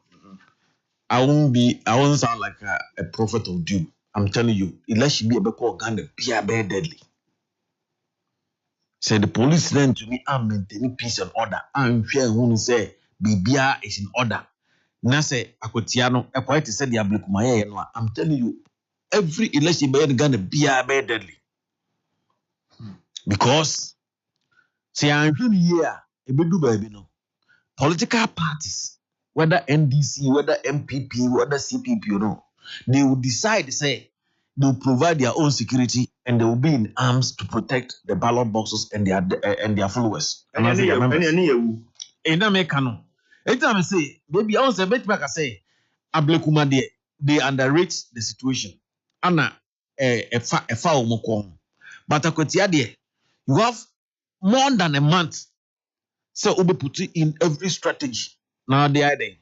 I won't sound like a prophet of doom. I'm telling you, election be a call Ghana be a very deadly. Say the police then to me, I'm maintaining peace and order. I'm sure who say Bibia is in order. Na say Akotiano, a quite said the Ablikumaya. I'm telling you, every election be Ghana be a very deadly. Because say I'm here, a bit do baby no. Political parties, whether NDC, whether MPP, whether CPP, you know, they will decide, say, they will provide their own security and they will be in arms to protect the ballot boxes and their followers. And I say, anytime I say, maybe I say, bet back I say, Ablekuma they underrate the situation. Anna, a foul mokong. But Akotia, you have more than a month. So we put it in every strategy. Now they are there.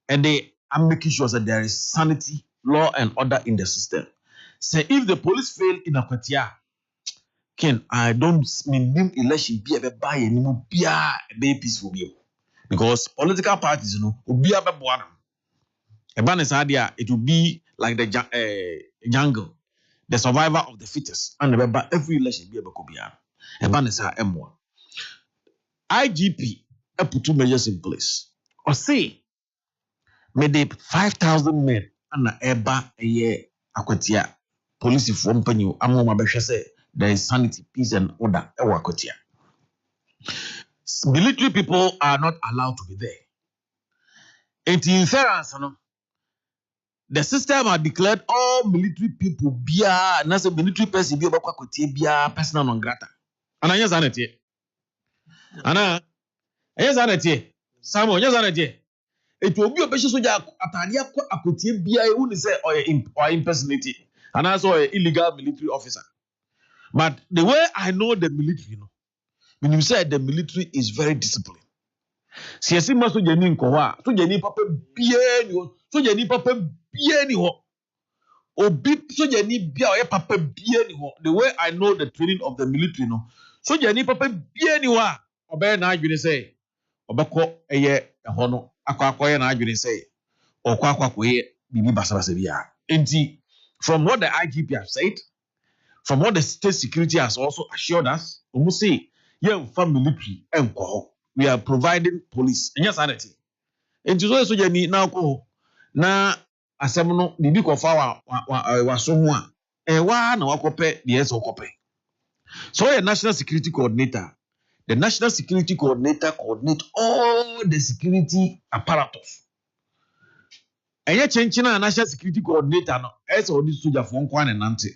And I'm making sure that there is sanity, law, and order in the system. So if the police fail in Akwatia, Ken, I don't mean election be a buy anymore, be a peaceful view. Because political parties, you know, will be a one. A banner's idea, it will be like the jungle, the survivor of the fittest. And every election be a Bakobia. A banner's M1. IGP put 2 measures in place. Or say, made 5,000 men and eba a year Akwatia. Police from Penyu, Amoma Besha say there is sanity, peace, and order. Akwatia. Military people are not allowed to be there. And in fairness, the system had declared all military people be a military person be a personal non grata. And I just anete. Anna. Yes, Anete. Samuel, yes, Anete. It will be a patient soldier Atalia Akuti Bia who say or impersonate and also an illegal military officer. But the way I know the military, you know, when you say the military is very disciplined. Siasi maso jeni nkowa, so jeni papa bieni ho, so jeni papa bieni ho. Obi so jeni bia o papa bieni ho. The way I know the training of the military, no, so jeni papa bieni ho. Obe na adwene say. Obako eye hono akwakoye na adwene say okwakoye bibi basabasa bia enti from what the IGP have said from what the state security has also assured us, we say, yeah, military and we are providing police. And yes, sanity. And to so you now go na asemono bibi kofa wa so ho a wa na wakope the yes wakope. So a national security coordinator, the national security coordinator coordinate all the security apparatus. And yet chenchina national security coordinator no as all these soldier for nkwan and nante.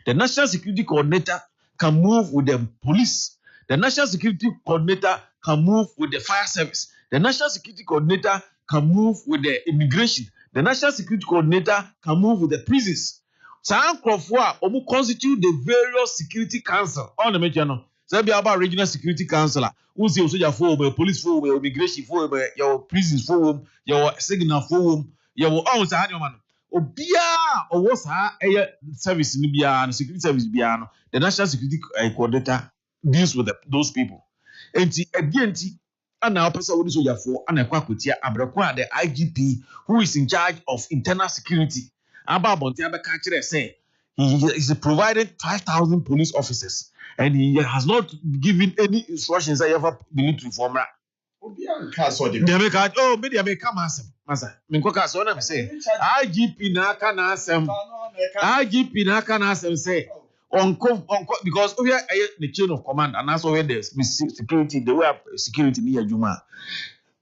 The national security coordinator can move with the police. The national security coordinator can move with the fire service. The national security coordinator can move with the immigration. The national security coordinator can move with the prisons. Some who constitute the various security council. On the mention, so be about regional security council. Who say soldier for police for immigration for your prisons for your signal for your own man. Obia or what's service in the security service biano. The national security coordinator deals with those people. And and now person who is for and the IGP who is in charge of internal security. Say he is provided 5,000 police officers and he has not given any instructions I ever believe to form. IGP naka na say because we are the chain of command and also where the security the way security near Juma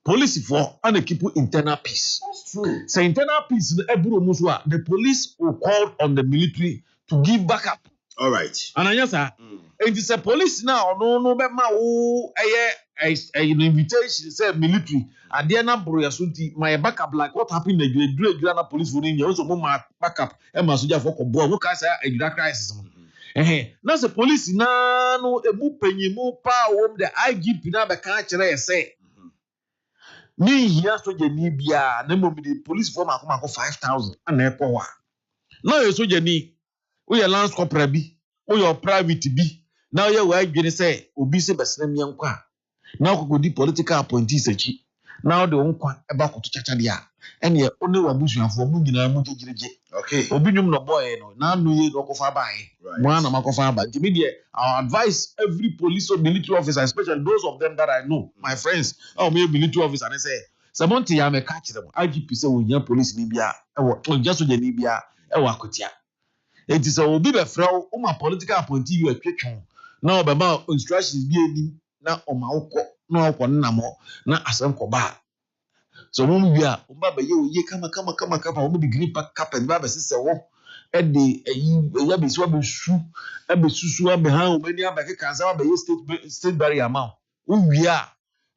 police for and keep internal peace. That's true. So internal peace the police will call on the military to give backup. All right. And yes sir. It is a police now no be ma wo an invitation say military and then my backup like what happened in the police for in also my backup e ma soldier for kobo wo ka say a crisis. Now the police na no ebu panyimu pa wo the IGP na be kan kire say me here soldier ni bia na mo the police form akoma 5,000 and e ko wa now you soldier ni we your lance corporal bi we your private bi now you we adwene say obi se besena mi nkwa now ko di political appointees achi now the nkwa e ba koto chacha dia ene ye one wa busuafo mu nyina mu jejereje okay obi nyum no boy no na anu ye no kofa bae mo na makofa ba nti me dey I advise every police or military officer, especially those of them that I know, my friends me military officer and say Samonti ya me catch them IGP say we yan police ni bia e wo just so ni bia e wo akotia. It is a obi be frau o ma political appointee you atwetwon na obema instructions bi enim na o ma wokọ na okọ nnamo na asem ko ba so mo wi a o ba be ye kama o mo be green pack carpet ba be sese wo e de ya be so be su e be susu abe han o mani abeke kansa ba be state barrier ma o wi a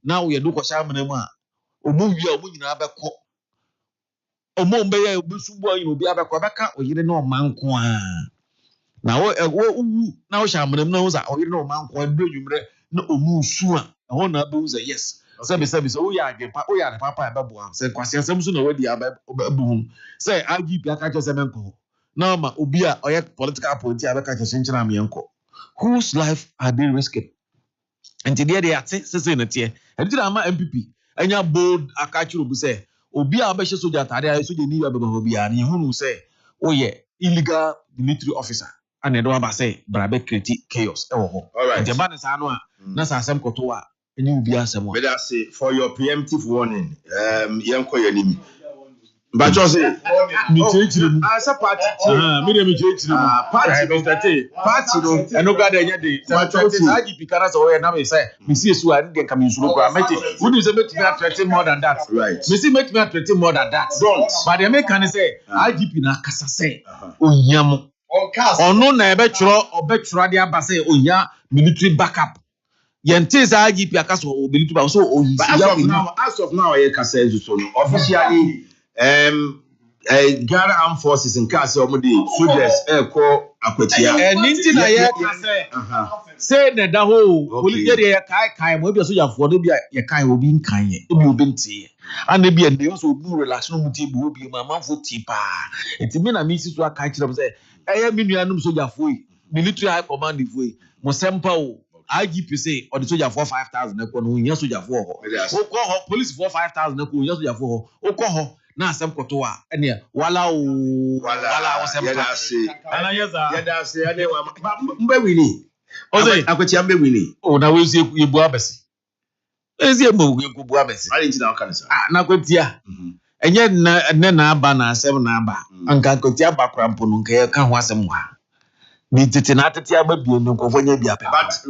na wo ye do ko sha amena mu a o mo wi a o mo nyina abekọ omo mbe ya obusubo yin obi abekọ beka oyire na o manko a na wo na wo sha amena na wo za oyire na o manko adwumre na omu su a ho na be uza yes sabi so ya agepa o ya papa e babu am se kwase asem so na wadi ababu say IGP aka cho se menko na ma obi a oye political appointee abeka cho se nchira menko whose life are they risking and today they ate se na tie and did ama MPP anya bold aka chiro bu say obi a be she soja tare a soja ni abeba obi a ni hunu say oye illegal military officer and they don't say brabe create chaos e wo ho and ba na sa no a na sa asem koto a any ubi asem but I say for your preemptive warning yanko yanim but you say mi chechire mu as a party me dey mi chechire mu party no eno ga dey nyade say IGP kana so we na me say me see esu a dey kam insuro kwa meti we do say make me threaten more than that right me see make me threaten more than that don't but the American say IGP na kasa say onyam ono na ebe chro dey aba say onya military backup Yenti's IGP akaso obilitu ba so as of now I can say so officially Ghana Armed Forces in case omudi soldiers ko akwatia ninti na ye ka say na da ho police dey kai mo bi soldier for do bi ye kai obi nkan ye obi ntie and be and they also do relax no muti bi obi ma manfo ti pa enti na mi si so aka kire say mi nuanum soldier for military high command for mo sempa o IGP say or the soldier for 5,000 no nya soldier for ho police for 5,000 no nya soldier for ho o ko ho na asɛm kɔto a ɛne wala asɛm yɛda ase ane mbɛwini akwatia mbɛwini na wesi yebu abɛsi ezi emu yebu abɛsi ali ntina aka nsa na akwatia ɛnyɛ na aba na asɛm na aba anka akwatia ba krampo no nka yɛ ka ho asɛm ha mi tete na atete aba bi no nkɔfo nya bi apɛ but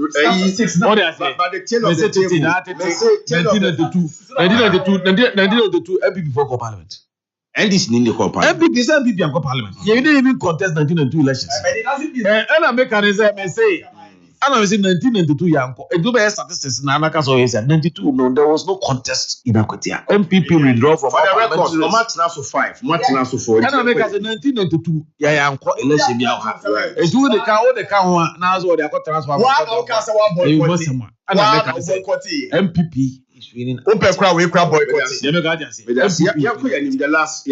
the tail of the table na 1992 MPP before call parliament NDC in the call parliament MPP say MPP and call parliament you didn't even contest 1992 elections and I make an say and I say 1992 yanko e do be statistics na anaka so yes 92 no there was no contest in Akwatia MPP withdraw from for the record Martina so 5 Martina so 4 and I make as 1992 ya yanko election bi ha e do the can ho na so they akọ transfer one can say one boycott and I make as MPP is winning open crowd we crowd boycott you make as say the last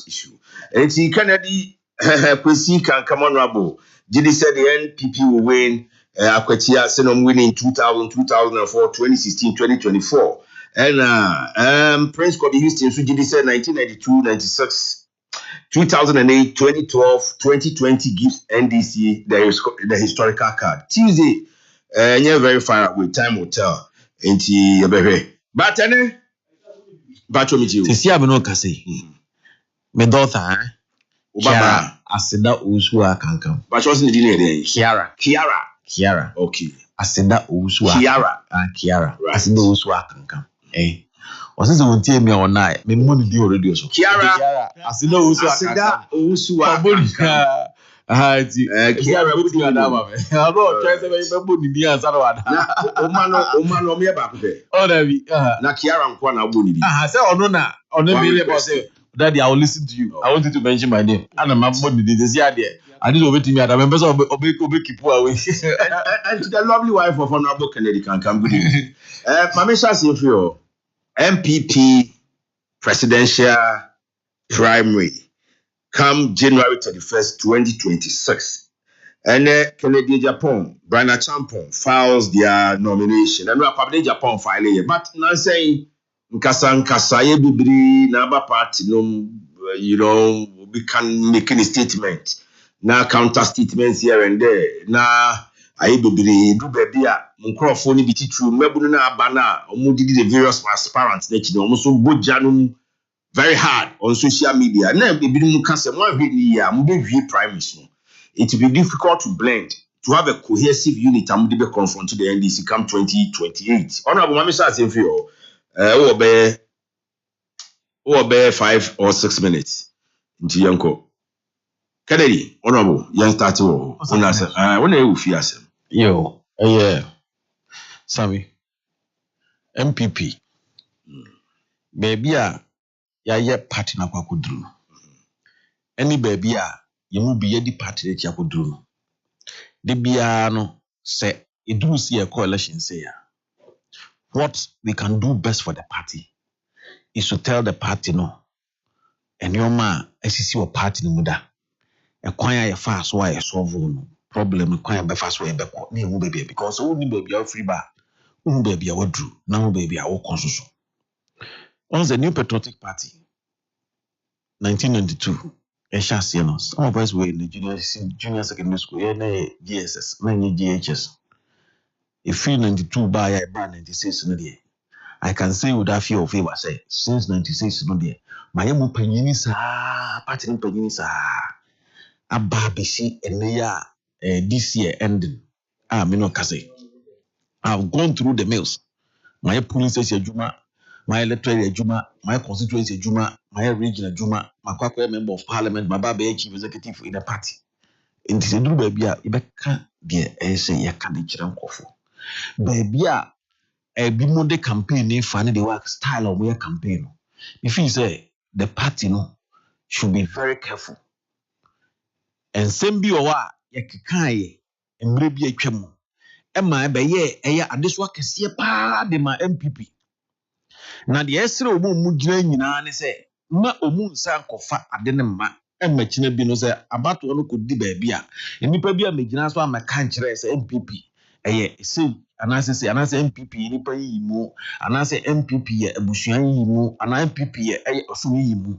issue and see Kennedy Kwesi can come honorable Jidi said the NPP will win Akwatia Senom winning 2000, 2004, 2016, 2024. And Prince Kobe Houston Sujidi said 1992, 96, 2008, 2012, 2020 gives NDC the historical card. Tuesday, you're very far away. Time will tell. But Bacho Michi. Sisi abino kasi. Me daughter, Kiara Asida Usua Kankam. Bacho wasn't the dinner. Kiara. Okay. Asida Usua. Kiara. Right. Asida Usua Kankam. Wasn't the one team me on night. Me money di already so. Kiara. Asida Usua Kankam. Kiara put you adama me. I know try say me money di answer no ada. Omano me ba ko be. Oh na bi. Na Kiara nko na agbo ni bi. Say ono me le say Daddy, I will listen to you. I want you to mention my name. And I'm money this year there. I need to wait to me. I remember so keep away. And to the lovely wife of Honorable Kennedy can come good evening. Mamisha Sinfio, MPP presidential primary come January 31st, 2026. And Kennedy Japan, Brian Champon files their nomination. And we are probably Japan filing it. But now saying Nkasa ye bibiri na aba party no we can make a statement na counter statements here and there na aye bibiri do baby a nkrofo ni biti true mabunu na aba na omudidi the various aspirants na chino omo so boja no very hard on social media na bibiri mu kase mo ahwe ni ya mo be hwe primaries no it will be difficult to blend to have a cohesive unit am dey be confront to the NDC come 2028 honorable Mamisa Asemfio will be 5 or 6 minutes into Yanko. Kennedy, honorable, young start to when they will fear some. Yo, yeah, Sammy, MPP, baby, ya party na kwa kudru. Any baby, you will be the party that you could do. The biano say, it do see a coalition say. What we can do best for the party is to tell the party no. And your man, SEC or party muda. A choir fast why a solve no problem. Choir be fast way baby because only baby are free bar. Baby our drew. Now baby our consumption. Once the new patriotic party, 1992. Some of us were in the junior secondary school. GSS, GHS. If 92 by a brand 96 no day. I can say without fear of favor, say since 96 no day. My emu penini sa party penini sa ababisi and this year ending. Me no kase. I've gone through the mails. My police station juma, my electoral juma, my constituency juma, my regional juma, my kwakwe member of parliament, my baba chief executive in the party. And this do baby ibeka de say ya kan chiran kofo. Baby a be more the campaign if funny the work style of their campaign. If you say the party no should be very careful. And same be owa ya kikaye emre bi atwam. Ema be ye eya adeswa kese pa de ma MPP. Na de esere omo mugina nyina ne se ma omu nsa kofa ade ne ma emma kina bi no se abato no kodi ba bia nipa bi a megina so amaka nkire se MPP eye se anase MPP nipa yi mu anase MPP ye abusuan yi mu ana MPP ye eye osum yi mu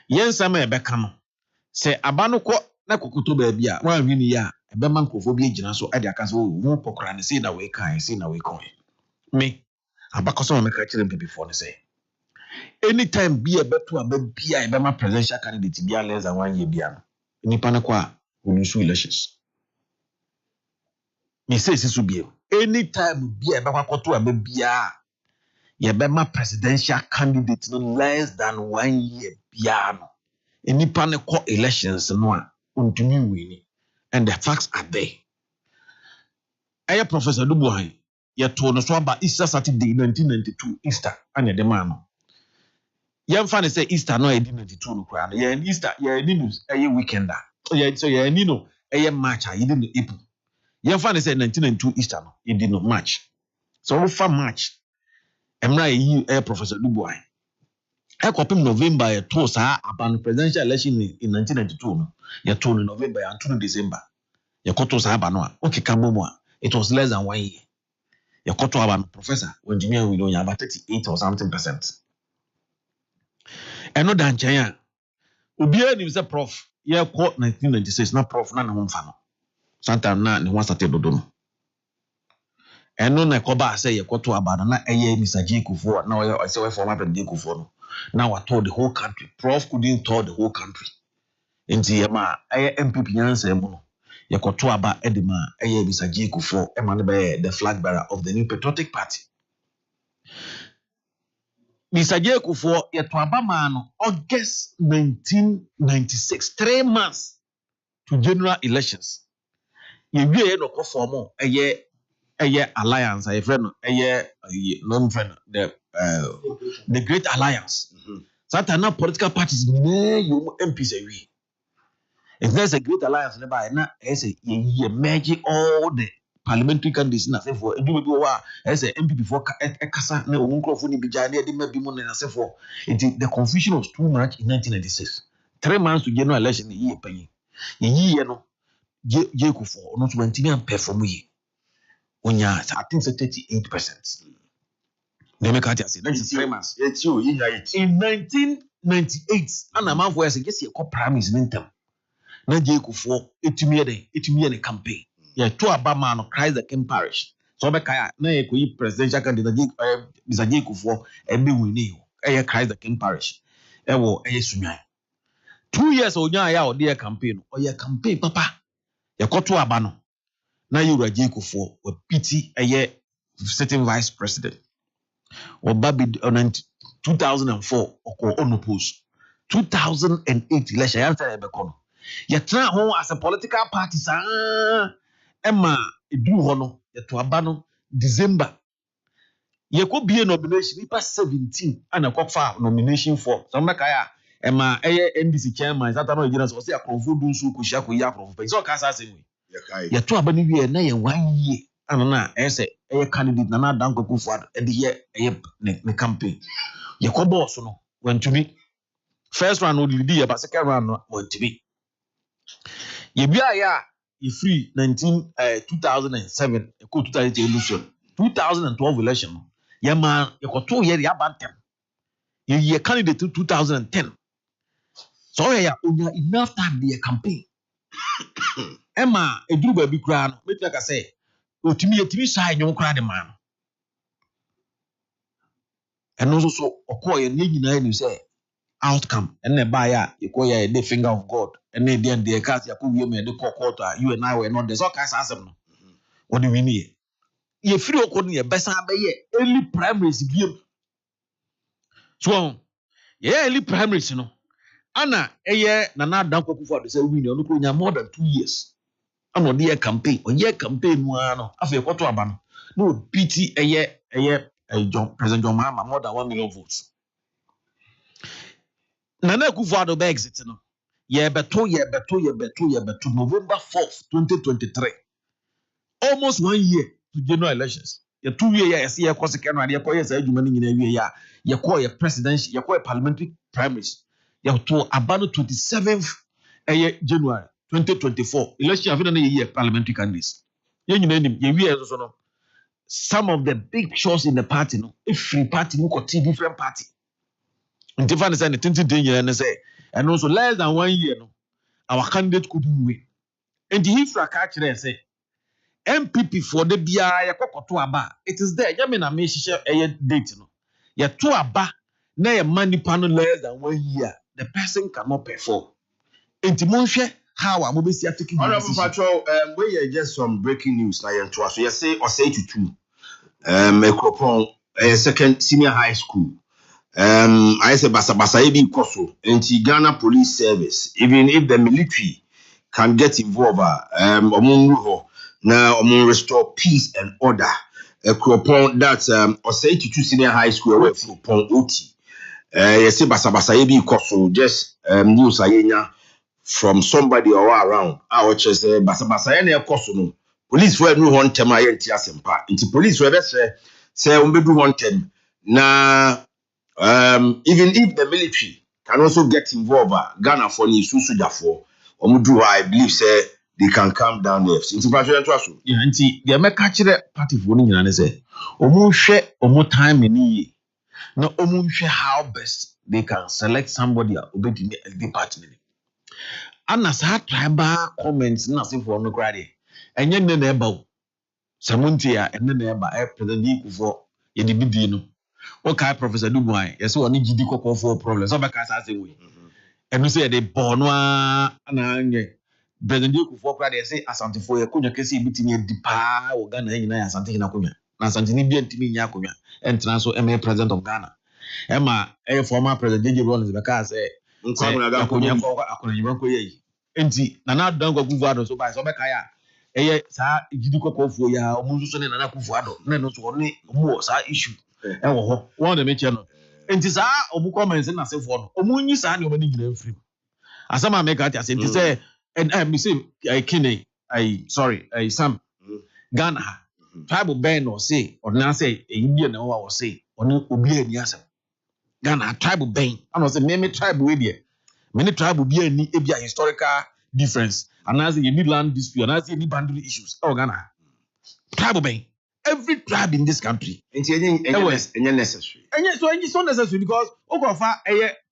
yen sama e beka no se aba no kɔ na kokoto ba bia wan wi ni ya e be man kofo bi gyina so e de aka so wo pokora ne sei na we kan sei na we kon me abakoso me ka kire before ne say anytime be a beto aba bia e be ma presidential candidate bia less than 1 year bia no nipa na kwa olusu elections me say sisu bia anytime be a be kwa koto aba bia ye be ma presidential candidate no less than 1 year bia no nipa na kwa elections no a untumi wini and the facts are there. Aya Professor Dubuahi ye to no so aba Easter Saturday 1992 Easter anya de man no yɛn fa ne sɛ Easter no ɛdi 92 no koraa no yɛn Easter yɛn ni no ɛyɛ weekender yɛn so yɛn ni no ɛyɛ March a yɛdi no April yɛn fa ne sɛ 1992 Easter no yɛdi no March so wofa March ɛmra yɛyi ɛyɛ Professor Dubuahi ɛkɔpem November yɛto saa aban presidential election in 1992 no yɛto no November yɛanto no December yɛkɔto saa aba no a okeka bɔ a it was less than 1 year yɛkɔto aba no Professor Wenjimia William nya about 38 or something percent. Eno da nkyɛn a obiara nim sɛ prof yɛkɔ 1996 na prof na ne ho mfa no sometime na ne ho asate dodo no eno na ɛkɔba sɛ yɛkɔto aba no na ɛyɛ Mr. J Kufuor na ɔyɛ ɔsɛ ɔyɛ former president Kufuor no na wato the whole country prof couldn't tour the whole country nti yɛma ɛyɛ MPP nyansa mu no yɛkɔto aba edema ɛyɛ Mr. J Kufuor ɛma ne bɛyɛ the flag bearer of the New Patriotic Party. Mr. J Kufuor yeto abama no August 1996 3 months to general elections ye wie no ko form eye alliance ay friend eye non friend the great alliance na political parties ne you MPs awie if there's a great alliance ne ba na say ye merge all the parliamentary candidates na say for edu bi wa say MPP for kasa na omunkrofo ni bija na de mabi mu na say for the confusion was too much in 1996 3 months to general election ye panyi ye no je Kufuor no to wantimi am perform ye onya I think 38%. They make it say 3 months in 1998 ana manfo say just ye ko promise ntem na je Kufuor etumi ye campaign yeah, to Abama no Christ the King Parish. So be kaya na ye koyi presidential candidate Mr. J Kufuor e be wini o Christ the King Parish. E wo sunyan. 2 years onya ya o de campaign o ye campaign papa. Ye koto aba no. Na ye J Kufuor o pity sitting vice president. O babi 2004 o unopposed. 2008 election answer e be kono. Ye try home as a political party Emma edu ho no yeto aba no December ye ko bie nomination nipa 17 ana kofa nomination for so meka ya Emma NDC chairman that no agina so say akonfo du nso ko hia ko ya akonfo pe so ka sa asem we yeto aba no wie na ye 1 year ana na say candidate na dan ko Kufuor e de ne campaign ye ko boss no wantumi first round no lead ye ba second round no wantumi ye bia ya free 2007 ko 2008 election 2012 election ye man ye koto ye abantem ye candidate 2010 so ya onya enough time the campaign Emma eduru ba bi kura no metia ka say otimi sai nyon kura de man eno so okoye ne nyina ni say outcome and ne ba ya ye ko ya the finger of God and ne dey the cast ya ko wie me de court you and I were not there so ka sa asem no what do we need ye free okon ye besa be ye early primaries biem so ye early primaries no ana na dan Kufuor say win no ko nya more than 2 years ana de campaign campaign no ano afa ye koto aba no PT President John Mahama more than 1 million votes Nana Kufuor do be exit no ye beto November 4th 2023 almost 1 year to general elections. Ye 2 years ye see ye ko second round ye ko ye say adwuma ni nyina wie ya ye ko ye presidential ye ko parliamentary primaries ye to abano 27th January 2024 election after na ye parliamentary candidates ye nyina nim ye wie so no some of the big shots in the party no if free party no ko different party nti fa ne say ne tintin den nyina ne say and also less than 1 year no our candidate couldn't win and the history catch there say MPP for the BI yakokoto aba it is there ya me na me hihye date no ya to aba na ya money panel less than 1 year the person cannot perform enti monhwe how amobesi atiki Honorable Patrol, we just some breaking news na yen to us. You say or say to two. Ekropon second senior high school. I say basa ebi koso. Enti Ghana Police Service, even if the military can get involved, omunruho na omun restore peace and order. Ekropon that's or say to two senior high school away from Oti. You say basa ebi koso just news ayenya from somebody or around. I just say basa ene koso no. Police were no one time I enti asempa. Inti police were say umbedu one time. Na even if the military can also get involved, Ghana for ni susu jafo. Omudu I believe say they can calm down there. Inti patrol to aso. Yeah, inti the America chire party for ni nyina ne say omu hwe omu time ni na omu hwe how best they can select somebody obedi ni LD party ni. Ana sa tribal comments na say for no grade. Enye ne na eba o. Samunti ya enne na eba president Ikufo ye di bidi no. Okay, Professor Dubois, yes, one need to go for problems. So, because I say we, and we say they born one and President Ikufo they say asante for your kunya kesi biti di pa o Ghana ina asante na kunya. Na asante ni bi ntimi nya kunya. Entra so MA President of Ghana. Emma former President JJ Rawlings because say akunya ko ye. Enti na dan go Akufo Addo so by so be kaya. Sa gidi kokofo ya omunso so ne na Akufo Addo na no so ne mu sa issue. One of the channel. And this are obu comments na say for no. Omunyi sa na omani gina free. Asama make at say say and I say I Sam Ghana tribal ben or say or na say Indian na wa say oni obi ani asem. Ghana tribal ben. I say me tribal we there. Many tribal be any e be historical difference. And as you need land dispute and as you need boundary issues. Oh Ghana tribal ben. Every tribe in this country. It's necessary. And so it's so necessary because Okofa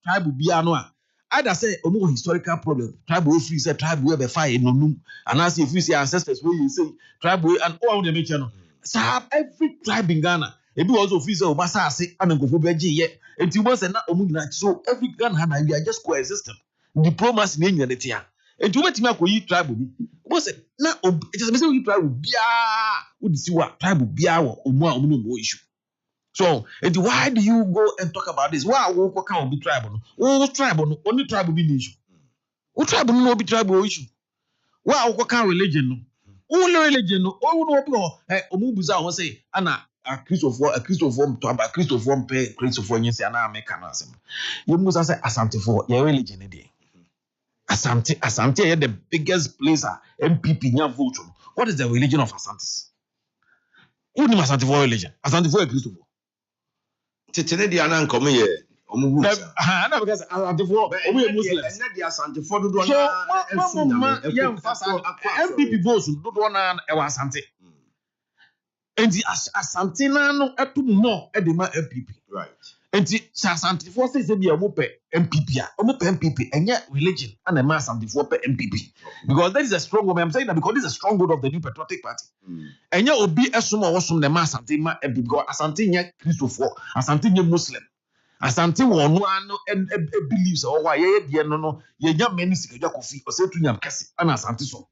tribe will be anwa. Either say omo historical problem. Tribe will free say tribe will be fire no num. And as if you say ancestors where you say tribe will and all the make no. So every tribe in Ghana. It be also free say Obasa say anangofo beje ye. And you must na omo nyina so every Ghana we are just coexisting. Diplomacy na nyina tia. And you wait me akoyi tribe bi. Omo say na it is me say we tribe bia would see what tribe bia wo omo a omo no issue. So, and why do you go and talk about this? Why we can be tribal? Oh, tribal, only tribal be issue. Oh, tribal no be tribal issue. Why we can religion? Only religion. Oh, no, Omubuza won't say, Anna, a Christopher, to a Christopher, pay Christopher, yes, and I make an answer. You must say Asante for your religion. Asante, the biggest place MPP nya vote. What is the religion of Asantes? Who is Asante for religion? Asante for a Christopher. Tetene di anan come here. Omugu. Na because Asante for we Muslims. Na di Asante for do na MPP votes do na e wa Asante. Enti Asante na no etu more e de ma MPP. Right. Enti Asante for say be omo pe MPP a. Omo pe MPP enye religion and e ma Asante for pe MPP. Because that is a strong word. I'm saying that because this is a stronghold of the New Patriotic Party. Enye obi esum a wosum the ma Asante ma MPP because Asante nye Christopher, Asante nye Muslim. Asante wonu ano believes o wa ye de no ye nya many sikadwa kofi o se tunyam kase ana Asante so.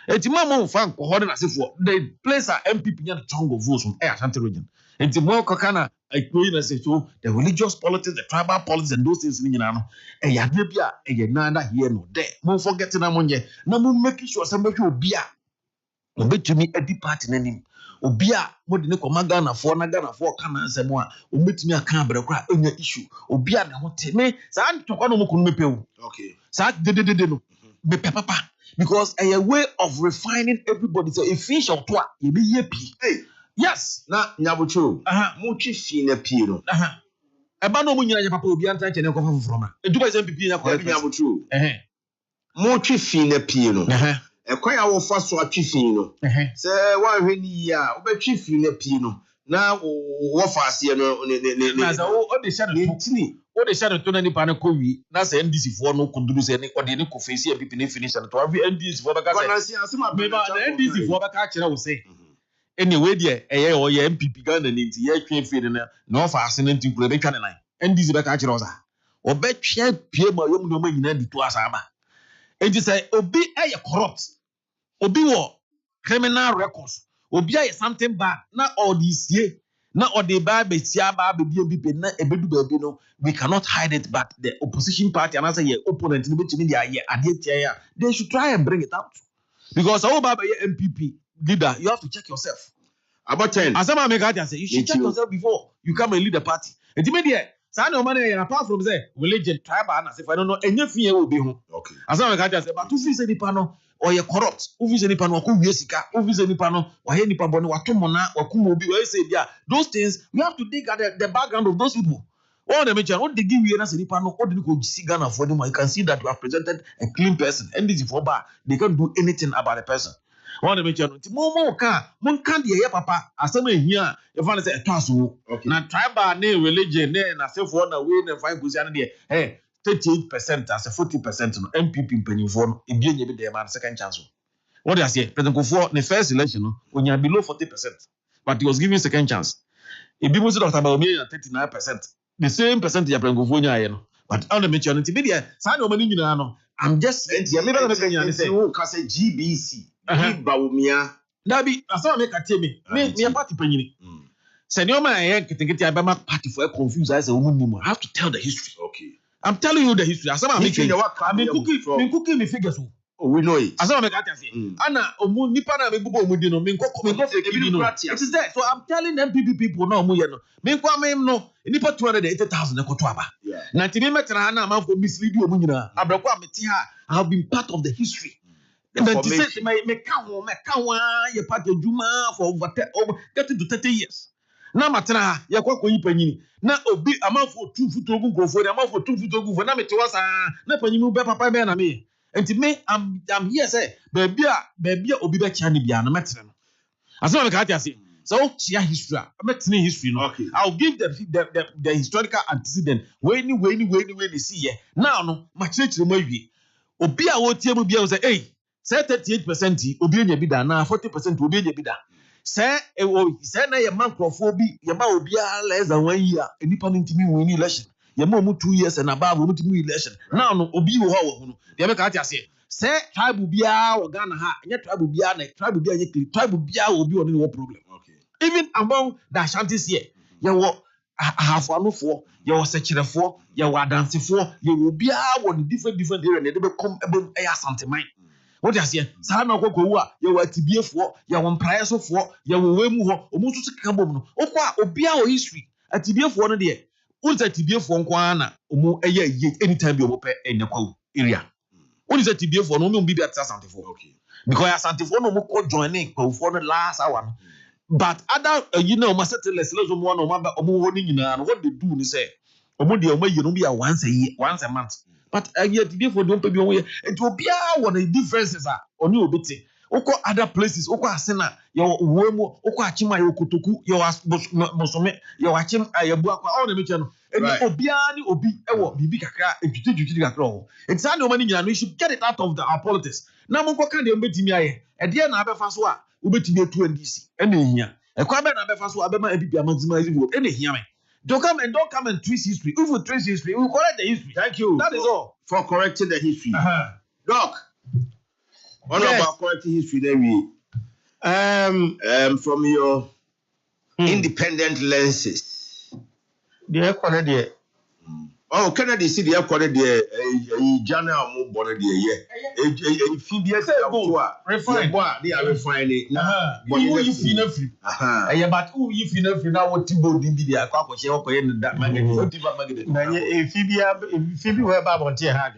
Enti mama fa nko ho na sefo the place a MPP nya the strong of votes from Asante region. Enti mo kokana I say so the religious politics, the tribal politics, and those things in Yano. And Yadibia, and Yanada here no there. Mo forgetting Amonye. No more making sure somebody will be a bit to me a deep party name. Obia, what the Comagana for Nagana for Kana Samoa, who met me a camera cry on your issue. Obia, what me, San to one of okay. Sat did me papa. Because a way of refining everybody. So a fish or twa, you be yippee. Hey. Yes. Na nyabucho. Muchi fi na pie no. Eba no munyina papa obi anta chene ko fa from na. Eduba is MPP nya correct nyabucho. Muchi fi na pie no. Ekwan ya wo fa so atwi fi no. Se wa hwe ni ya, obetwi fi na pie no. Na wo fa ase no na za o de share no tini what they share to any panel covi, that's NDC for no condus any or the Nico face here, people finish and to every NDC for the NDC for the catcher, I would say. Anyway, dear, or your MPP gun and into your train feeding no fascinating to Rebecca and I. NDC back catcher or bet share Pierre by young woman in to us. And you say, Obi a corrupt, Obi war criminal records, Obi something bad, not all this year. Not all the Bible, we cannot hide it, but the opposition party and answer your opponent in the media, they should try and bring it out. Because all Baba MPP leader, you have to check yourself. About 10. As I make say, you should check yourself before you come and lead the party. And the media, no money apart from say religion, tribal, and if I don't know, anything will be home. Okay. As I make say, but two fees any panel. Or you corrupt, who's any panel, who is any panel, or any panel, or Tumona, or Kumobi, or say, yeah, those things, we have to dig at the background of those people. All the mention, what they give you as any panel, what do you go see Ghana for them? You can see that you have presented a clean person, and this is for bar, they can't do anything about the person. All the mention, Momo can't hear papa, as some here, if I say a tassel, now tribal name, religion, then I say for one away and find Christianity, hey. 38% as a 40% on MPP in Pennyform, in being able to second chance. What I say, President Kufuor, in the first election, when you are below 40%, but he was given second chance. If people say about me at 39%, the same percentage of President Kufuor, but on the maturity media, I'm just saying, GBC, Baumia, Nabi, I saw make a Timmy, me a party penny. Senor, I think it's a party for a confused as a woman. I have to tell the history. Okay. I'm telling you the history. As I'm making cooking me figures. Oh, we know it. As I'm making Anna, Nipana, it is there. So I'm telling them people no, Muyano. Minquam no, Nipa 280,000 Kotuaba. Nantimetrana, I'm for mislead you, Munina. Abrakwa Metia, I have been part of the history. And then to say, Mekawa, your party Juma for over 30 years. Na matana ya kwa kwenye penyi na obi amafo 2 foot ogu go for amafo 2 foot ogu for na metewasa na penyi mu be papa be na me enti me I'm here say baby a obi be chia ni bia na metene no asema me ka tia say so chia history metene history no okay. I'll give the historical antecedent when you see here now no ma chire mo awie obi a wo tie mu bia say hey say 38% obi nya bi da na 40% obi nya bi da. Say na your man crofobia, your ma will be less than 1 year, and nipa intimi win election. Your mom 2 years and above will be election. Now no obi wo the America say tribe will be our Ghana ha, and your tribe will be a tribe will be on no problem. Okay. Even among the Ashantis here, you will have one for your searcher for your dancing for you will be our different area and they become a sentiment. What I say, Sana Kokoa, you were to be for, you were price for, you were Wemu, almost to Kabum, Oka, Obia history, at to be for 1 year. What's that to be for Kwana, a year, anytime you open in the area? What is that to be for no be at Santifo? Okay. Because Santifo no more joining for the last hour. But other, must settle less one or what they do is say, Omodia, you know, be once a year, once a month. But yet, therefore, don't pay away. And to be what the differences are on your bitty. Oko other places, Oko Asena, your Wemo, Oko Achima, your Kutuku, your Mosome, your Achim, Ayabuaka, all the mission. And Obiani, Obi, Ewo, Bibika, and you grow. It's not no money, we should get it out of our politics. Now, Moko can be Betimia, and then I have a Faswa, Ubetimia 2 and DC, and in here. A comment I have a Faswa, Abema, and maximizing, and here. Don't come and twist history. If we twist history, we will correct the history. Thank you. That is all. For correcting the history. Doc, what about correcting history then from your independent lenses? The quality. Oh, Kennedy see the quality a general move on the a Phoebe refine. They are refining. You feel free. But who you feel free now? What Tibo did be a cock or in that magazine? Phoebe were about here.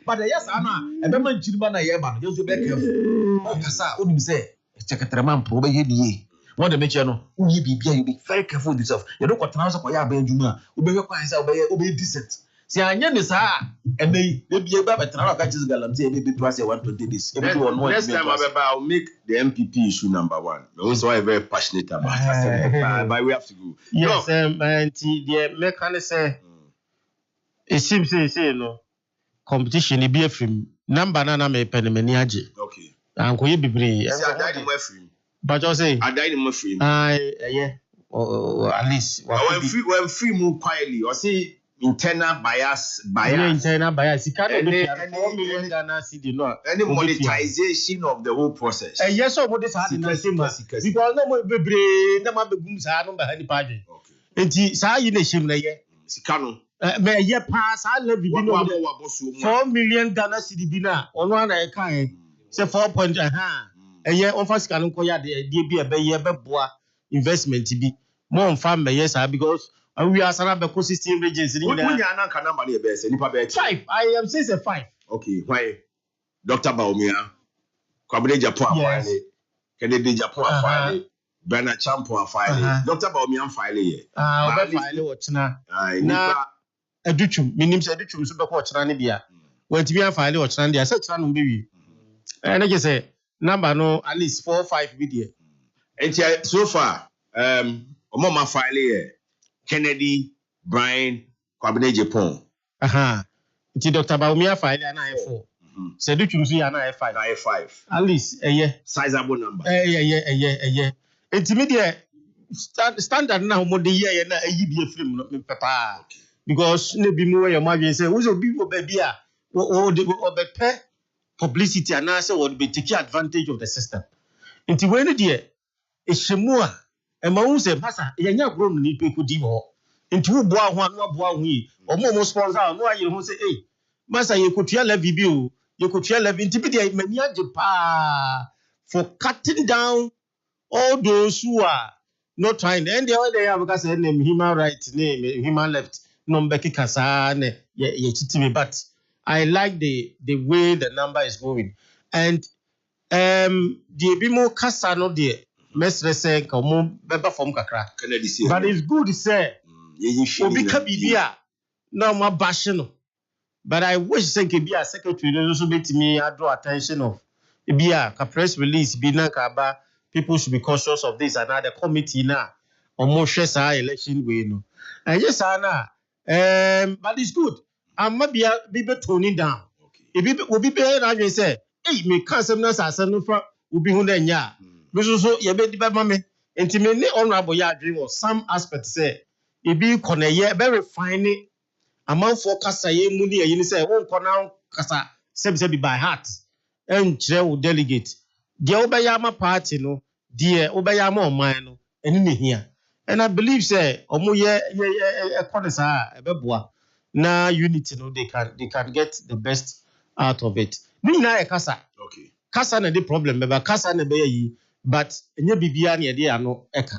But yes, Anna, and the man Chibana Yaman, you be careful. Only say, Secretary probably. One the mention no, you be very careful with yourself. You don't transfer for your Benjuma, obey your clients, obey decent. Si anya ne saa and they be able to try to catch this galamsey maybe plus 120 this. Next time I'll make the MPP issue number one. Also, I'm very passionate about it. But we have to go. Yes, and the mechanic say it seems say no competition be a film number na me pen me ni age. Okay. And ko ye bibre. I died in my film. But you say I died in my film. Yeah. At least when free move quietly or see internal bias. Internal bias. You can't be 4 million Ghana cedi no. Any monetization of the whole process. Yes, so what is happening na same because no mo bebre na ma begum sa no ba hani paje. Enti sa yi na shim na ye. Sika no. Me ye pa sa na bibi no 4 million Ghana cedi bi na ono na e kan say 4 point eye on fa sika no koya de bi e be ye be boa investment bi mo mfa me yes because we are sana be ecosystem regions ni na wunya na kan number na be say nipa be 5 I am saying 5 okay why Dr. Baumia Kwabene Japan afile Kennedy Japan afile Bernard Champo afile Dr. Baumia afile ye be file wo china na educhum minim say educhum so be ko china ne bia wanti bi afile wo china dia say china no be wi na je say number no at least 4 5 bi there enti so far omo ma file ye Kennedy Brian Kwabene Japan enti Dr. Baumia file na 4 say educhum so ya na 5 at least sizable number enti me there standard na mo de ye na ayi bi afrim no me papa because ne bi mo your margin say wo so bi wo ba bia o be pe publicity and say would be taking advantage of the system. Inti when there ehemu a e ma hu say masa ye nya gro no ni pe ko di ho. Inti wo boa ho anu boa ho yi. Omo sponsor no ayi ho say masa ye kotua levy bi o. Ye kotua levy inti bi there mani age pa for cutting down all those who are not trying. And the other day I because name human rights name human left no mbeki kasa ne ye chitimi but I like the way the number is going. And the bimo kasa no de mesre say komo beba form kakra. But it's good to say obi ka bibia na ma bash no. But I wish say ke bia secretary no so betimi draw attention of bia ka press release bi na ka ba people should be cautious of this and the committee na omo hwe sa election we no. And yes na but it's good. I'm maybe be toning down. If we be na you say, hey, me can some na sasa no fra ubi hu na nya. Me so ye be di ba ma me. Enti me ne honorable ya dream of some aspect say e be koneye be refine amanfo kasa ye mu ne ye say won kona kasa se be by heart. En kire wo delegate. De obaya ma party no, de obaya ma oman no, eni ne hia. And I believe say omo ye konesa e be boa. Na unity no they can get the best out of it. Ni na e kasa. Okay. Kasa na the problem be kasa na be yi but enye bibia na ye dey ano eka.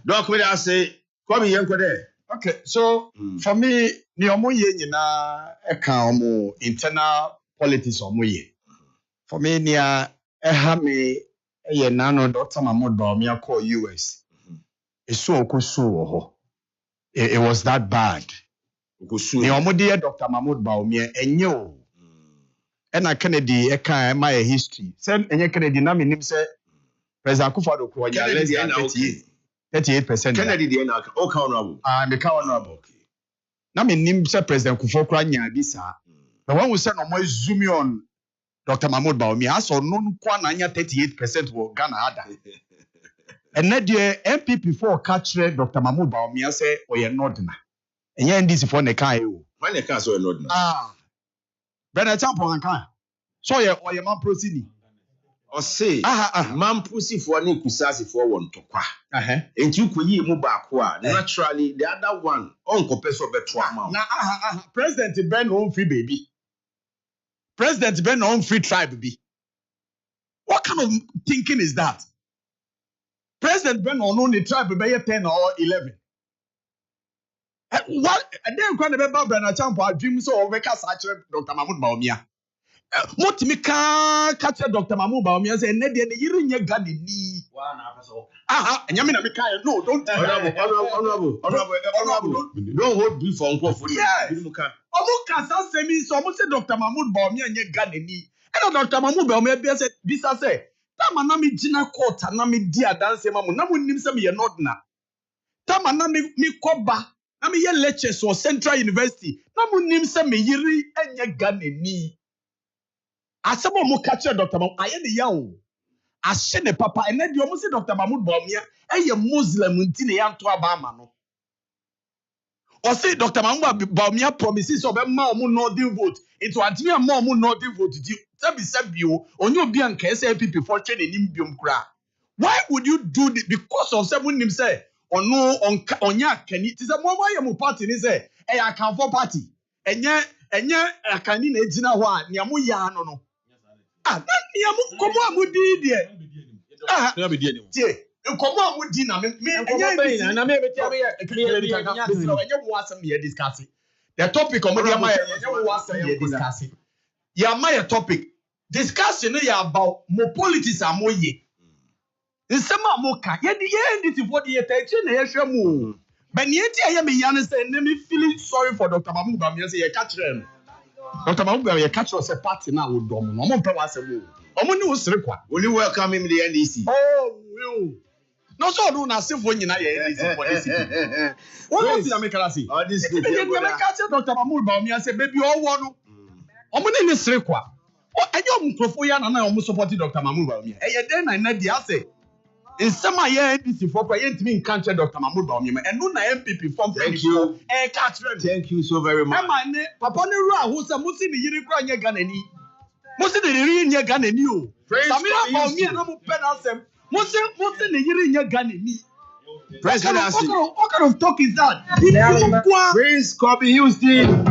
Doc we dey say come here nko there. Okay, so for me ni omo ye nyina eka omo internal politics omo ye. For me ni a ha me ye na no Dr. Mahmoud Baumia call US. Eso okoso ho. It was that bad. Ni omode Dr. Mahmoud Baumia enye o. Ena Kennedy eka my history. Say enye Kennedy na me nim say President Akufo-Addo ko nya less than 38%. Kennedy dey na o ka honorable. Me ka honorable. Okay. Na me nim say President Akufo-Addo nya bi sa. Na when we say no more zoom on Dr. Mahmoud Baumia aso no kwa na nya 38% wo Ghana ada. And na the MPP for catch Dr. Mahmoud Baumia say oye nodna. Enye ndisi for ne kan o. When the car so nodna. Bernard Champo kan. So oye man prosini. O say man pussy for ne kusasi for won tokwa. Enti ukoyi mu ba ko a naturally the other one onko person beto ama. Na President Ben on free baby. President Ben on free tribe be. What kind of thinking is that? President Ben on the tribe be 10 or 11. What then can be Bernard Champo dream so we can search Dr. Mahmoud Baumia. Motimi ka catch Dr. Mahmoud Baumia say ne de yiri nya gadi ni. Nyame na me kai. No, don't do that. Honorable. Don't hold beef for uncle for you. Omo kasa semi so omo say Dr. Mahmoud Bawumia nye Ghana ni. And Dr. Mahmoud Bawumia be say bisa say, "Tama na me gina court na me di adanse ma mo na mo nim say me ye not na. Tama na me koba na me ye lectures for Central University. Na mo nim say me yiri enye Ghana ni." Asemo mo catch Dr. Mahmoud aye ne ya o. Ashe ne papa ene di omo say Dr. Mahmoud Bawumia eye Muslim nti ne ya nto aba ama no. Or say Dr. Mahmoud Bawumia promises of a more northern vote. It was me a more northern vote. Sabio, on your Bian KSAP for training in Bium Kra. Why would you do this? Because of someone him say, or no, on ya can it is a more party, is a I can for party. And ya, I can in a dinner one, Yamu Yano. No. Ah, Yamu, come on, would be there. Come on, would dinner. Discussing the topic of discussing. Yeah, my topic discussion about more politics and more ye. In some moka, yet the end is what the attention. But yet I am a young and let me feeling sorry for Dr. Mahmoud Bawumia. Say, catch them. Dr. Mahmoud Bawumia catch us a party now with Dom. I'm on power. Will you welcome him in the NDC? Oh, you. No, so do not say for you now. What else did I make us see? Oh, this is Dr. Mahmoud Bawumia say, baby, all one. I'm going to say, what? I don't know and I almost supported Dr. Mahmoud Bawumia. And then I know the say, in some of your NDC for client me in country Dr. Mahmoud Bawumia, and no MPP from thank you. Thank you so very much. Papa Nera, who's a Muslim in Ukraine, Ganani. Muslim in Ghana, you. Samira Bawumia, and I'm Penasem. Muslim in Ghana. What kind of talk is that? Prince Kobe Houston.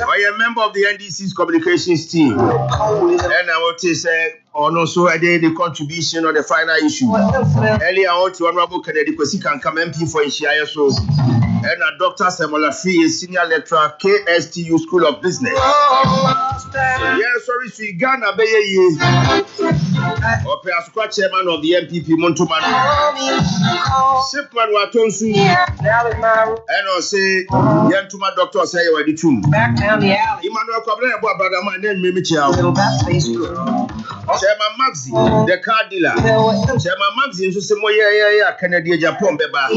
I am a member of the NDC's communications team. And I want to say, also the contribution on the final issue. Earlier, I want to Honorable Kennedy Kwesi can come MP for Ishaya. So, and Dr. Samola Fee, senior lecturer, KSTU School of Business. Yes, sorry, so Ghana Baye. Or chairman of the MPP Montoman. Shipman Watonsu. And I say, Yantuma Doctor say you are the tomb. Emmanuel Kablan about my name, Mimi Chow. Chairman Maxi, the car dealer. Chairman Maxi, and so yeah, Canadian Japan, Beba.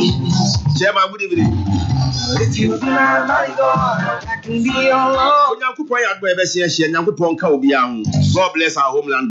Chairman, good evening. If you feel like I can be alone. God bless our homeland.